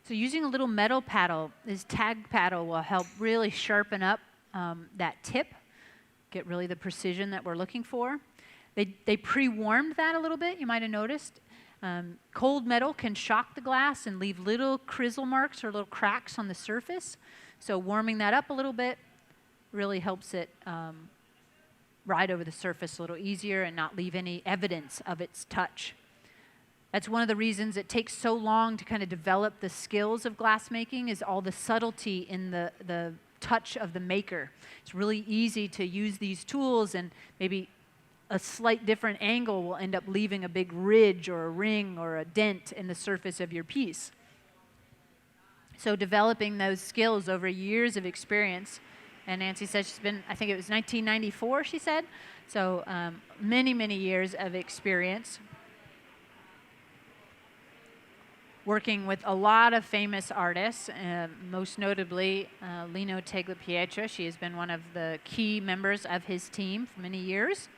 So using a little metal paddle, this tag paddle will help really sharpen up that tip, get really the precision that we're looking for. They pre-warmed that a little bit, you might have noticed. Cold metal can shock the glass and leave little chisel marks or little cracks on the surface. So warming that up a little bit really helps it ride over the surface a little easier and not leave any evidence of its touch. That's one of the reasons it takes so long to kind of develop the skills of glassmaking, is all the subtlety in the touch of the maker. It's really easy to use these tools, and maybe a slight different angle will end up leaving a big ridge or a ring or a dent in the surface of your piece. So developing those skills over years of experience, and Nancy said she's been, I think it was 1994, she said, so many, many years of experience working with a lot of famous artists, most notably Lino Tagliapietra. She has been one of the key members of his team for many years.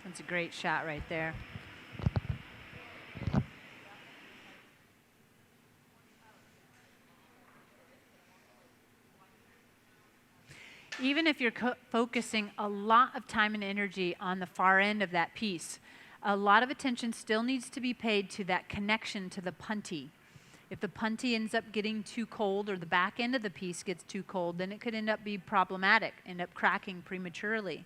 That's a great shot right there. Even if you're focusing a lot of time and energy on the far end of that piece, a lot of attention still needs to be paid to that connection to the puntee. If the puntee ends up getting too cold, or the back end of the piece gets too cold, then it could end up being problematic, end up cracking prematurely.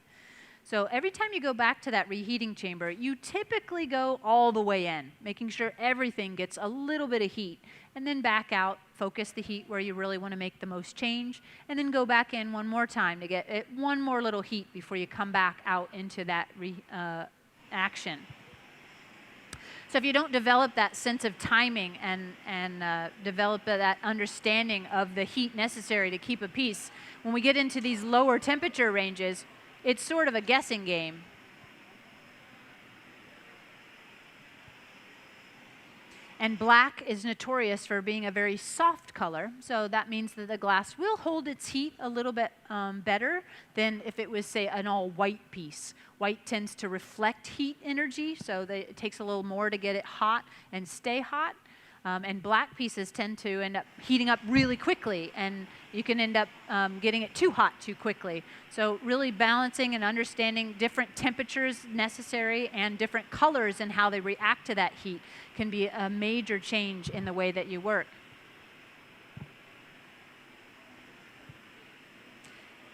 So every time you go back to that reheating chamber, you typically go all the way in, making sure everything gets a little bit of heat, and then back out, focus the heat where you really want to make the most change, and then go back in one more time to get it one more little heat before you come back out into that action. So if you don't develop that sense of timing and develop that understanding of the heat necessary to keep a piece, when we get into these lower temperature ranges, it's sort of a guessing game. And black is notorious for being a very soft color, so that means that the glass will hold its heat a little bit better than if it was, say, an all-white piece. White tends to reflect heat energy, so it takes a little more to get it hot and stay hot. And black pieces tend to end up heating up really quickly, and you can end up getting it too hot too quickly. So really balancing and understanding different temperatures necessary and different colors and how they react to that heat can be a major change in the way that you work.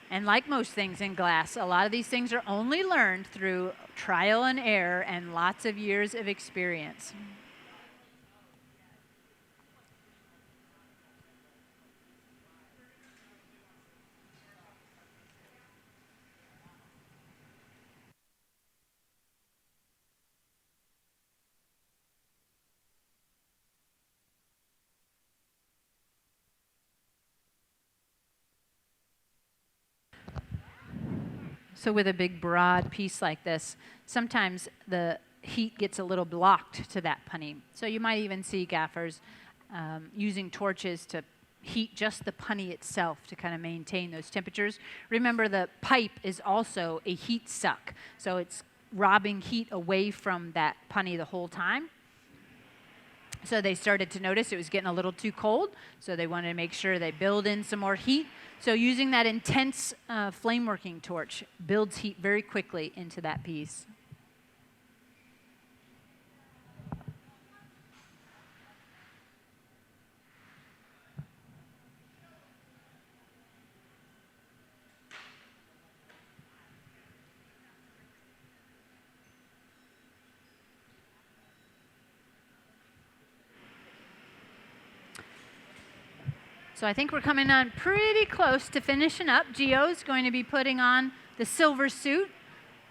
And like most things in glass, a lot of these things are only learned through trial and error and lots of years of experience. So with a big broad piece like this, sometimes the heat gets a little blocked to that puntee. So you might even see gaffers using torches to heat just the punny itself to kind of maintain those temperatures. Remember, the pipe is also a heat suck, so it's robbing heat away from that punny the whole time. So they started to notice it was getting a little too cold, so they wanted to make sure they build in some more heat. So using that intense flame working torch builds heat very quickly into that piece. So I think we're coming on pretty close to finishing up. Gio's going to be putting on the silver suit.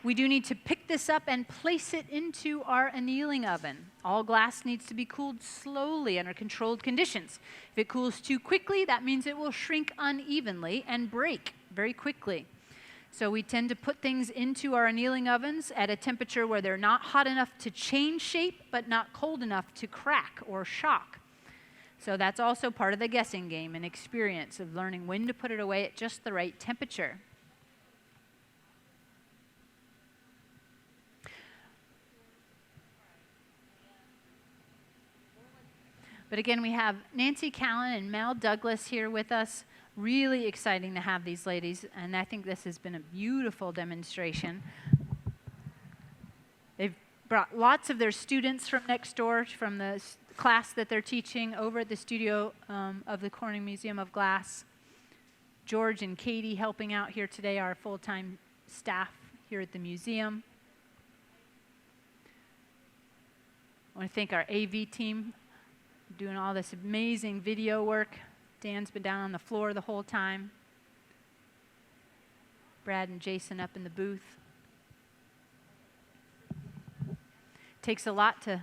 We do need to pick this up and place it into our annealing oven. All glass needs to be cooled slowly under controlled conditions. If it cools too quickly, that means it will shrink unevenly and break very quickly. So we tend to put things into our annealing ovens at a temperature where they're not hot enough to change shape, but not cold enough to crack or shock. So that's also part of the guessing game and experience of learning when to put it away at just the right temperature. But again, we have Nancy Callan and Mel Douglas here with us. Really exciting to have these ladies, and I think this has been a beautiful demonstration. They've brought lots of their students from next door, from the class that they're teaching over at the studio of the Corning Museum of Glass. George and Katie helping out here today, our full-time staff here at the museum. I want to thank our AV team doing all this amazing video work. Dan's been down on the floor the whole time. Brad and Jason up in the booth. Takes a lot to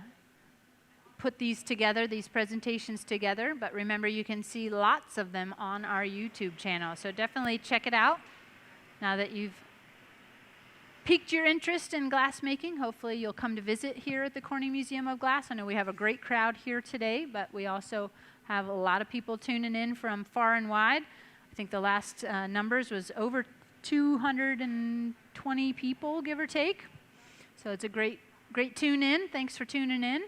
put these together, these presentations together, but remember, you can see lots of them on our YouTube channel, so definitely check it out. Now that you've piqued your interest in glass making, hopefully you'll come to visit here at the Corning Museum of Glass. I know we have a great crowd here today, but we also have a lot of people tuning in from far and wide. I think the last numbers was over 220 people, give or take. So it's a great tune in. Thanks for tuning in.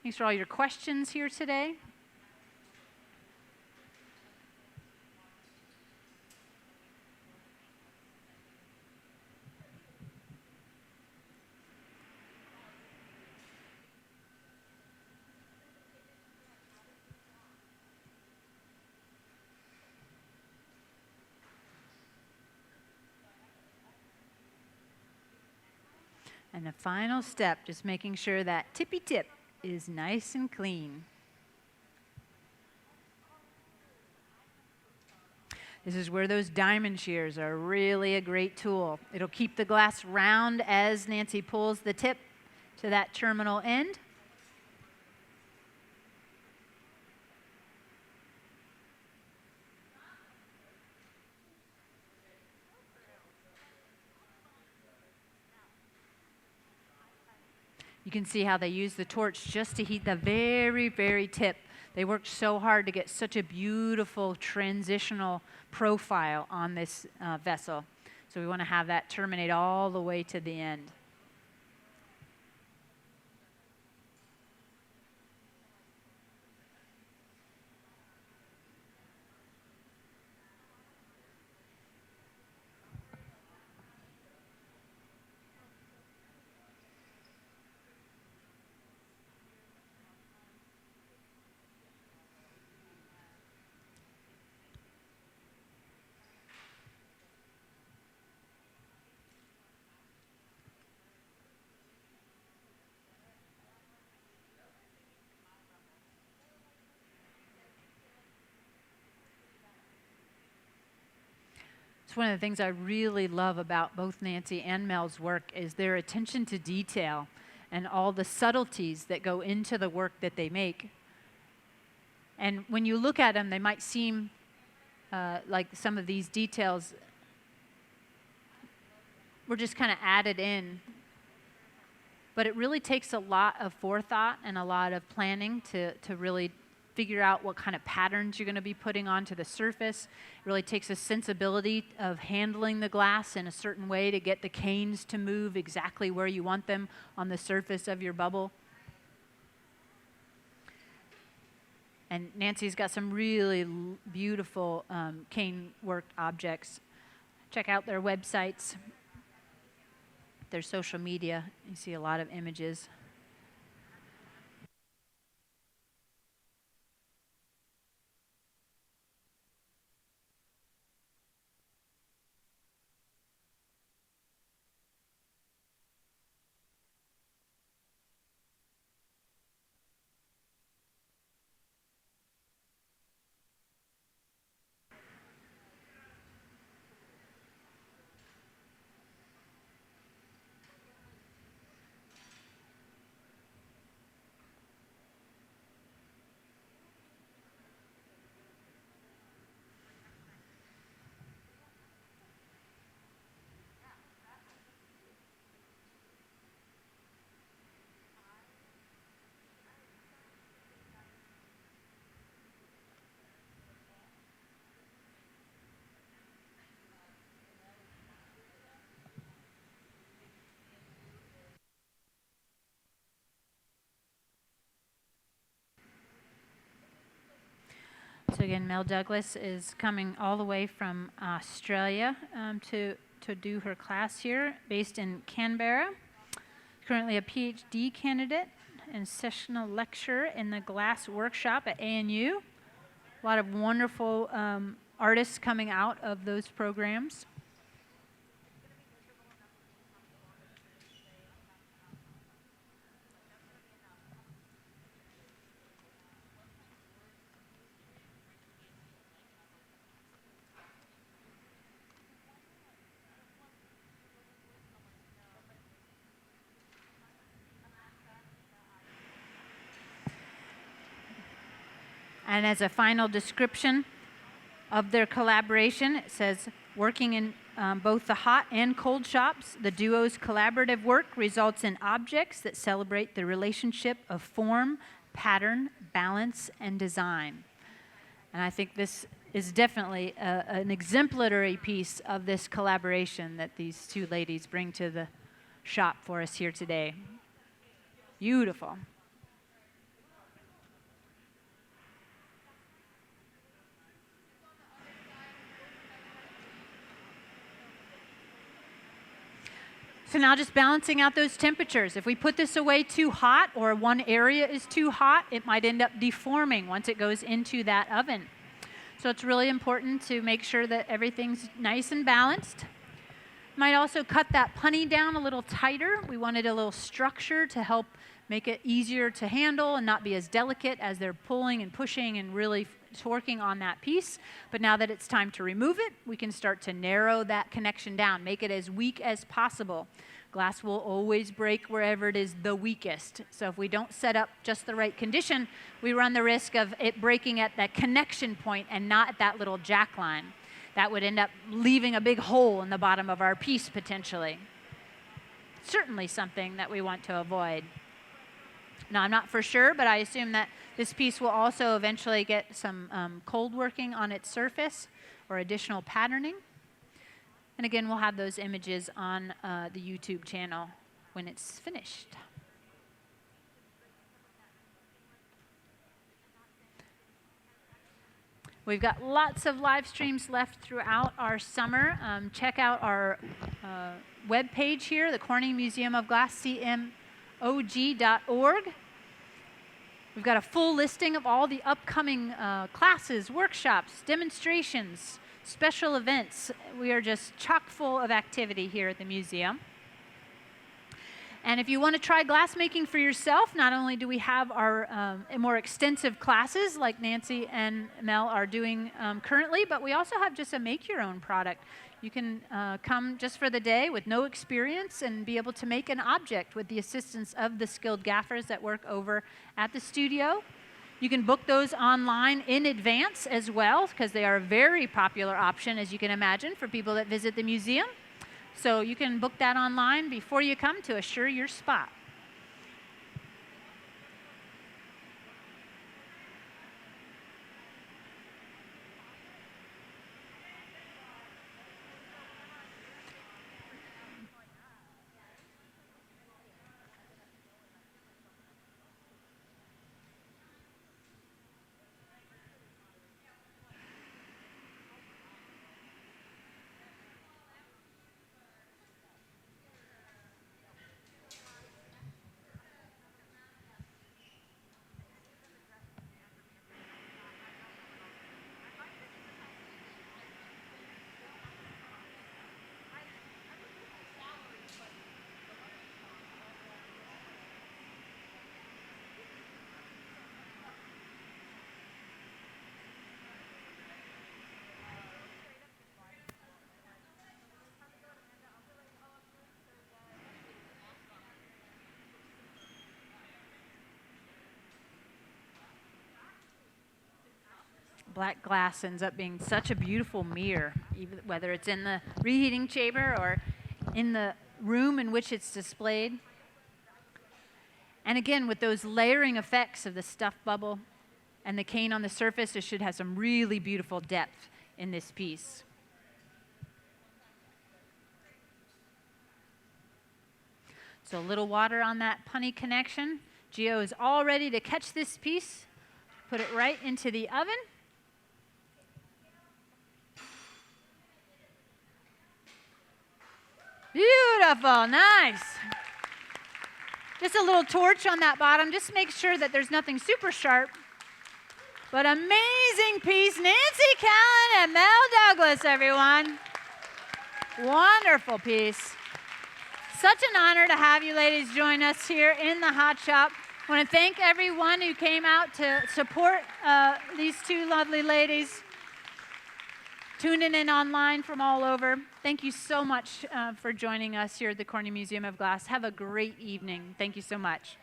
Thanks for all your questions here today. And the final step, just making sure that tippy tip is nice and clean. This is where those diamond shears are really a great tool. It'll keep the glass round as Nancy pulls the tip to that terminal end. You can see how they use the torch just to heat the very, very tip. They worked so hard to get such a beautiful transitional profile on this vessel. So we want to have that terminate all the way to the end. One of the things I really love about both Nancy and Mel's work is their attention to detail and all the subtleties that go into the work that they make. And when you look at them, they might seem like some of these details were just kind of added in but it really takes a lot of forethought and a lot of planning to really figure out what kind of patterns you're going to be putting onto the surface. It really takes a sensibility of handling the glass in a certain way to get the canes to move exactly where you want them on the surface of your bubble. And Nancy's got some really beautiful cane worked objects. Check out their websites, their social media. You see a lot of images. So again, Mel Douglas is coming all the way from Australia to do her class here, based in Canberra. Currently a PhD candidate and sessional lecturer in the glass workshop at ANU. A lot of wonderful artists coming out of those programs. And as a final description of their collaboration, it says, working in both the hot and cold shops, the duo's collaborative work results in objects that celebrate the relationship of form, pattern, balance, and design. And I think this is definitely an exemplary piece of this collaboration that these two ladies bring to the shop for us here today. Beautiful. So now just balancing out those temperatures. If we put this away too hot or one area is too hot, it might end up deforming once it goes into that oven. So it's really important to make sure that everything's nice and balanced. Might also cut that punny down a little tighter. We wanted a little structure to help make it easier to handle and not be as delicate as they're pulling and pushing and really torquing on that piece. But now that it's time to remove it, we can start to narrow that connection down, make it as weak as possible. Glass will always break wherever it is the weakest. So if we don't set up just the right condition, we run the risk of it breaking at that connection point and not at that little jack line. That would end up leaving a big hole in the bottom of our piece potentially. Certainly something that we want to avoid. Now, I'm not for sure, but I assume that this piece will also eventually get some cold working on its surface or additional patterning. And again, we'll have those images on the YouTube channel when it's finished. We've got lots of live streams left throughout our summer. Check out our webpage here, the Corning Museum of Glass, cmog.org. We've got a full listing of all the upcoming classes, workshops, demonstrations, special events. We are just chock full of activity here at the museum. And if you want to try glassmaking for yourself, not only do we have our more extensive classes like Nancy and Mel are doing currently, but we also have just a make-your-own product. You can come just for the day with no experience and be able to make an object with the assistance of the skilled gaffers that work over at the studio. You can book those online in advance as well, because they are a very popular option, as you can imagine, for people that visit the museum. So you can book that online before you come to assure your spot. black glass ends up being such a beautiful mirror, even whether it's in the reheating chamber or in the room in which it's displayed. And again, with those layering effects of the stuff bubble and the cane on the surface, it should have some really beautiful depth in this piece. So a little water on that punny connection. Gio is all ready to catch this piece, put it right into the oven. Beautiful, nice. Just a little torch on that bottom, just make sure that there's nothing super sharp. But amazing piece, Nancy Callan and Mel Douglas, everyone. Wonderful piece. Such an honor to have you ladies join us here in the Hot Shop. I want to thank everyone who came out to support these two lovely ladies, tuning in online from all over. Thank you so much for joining us here at the Corning Museum of Glass. Have a great evening. Thank you so much.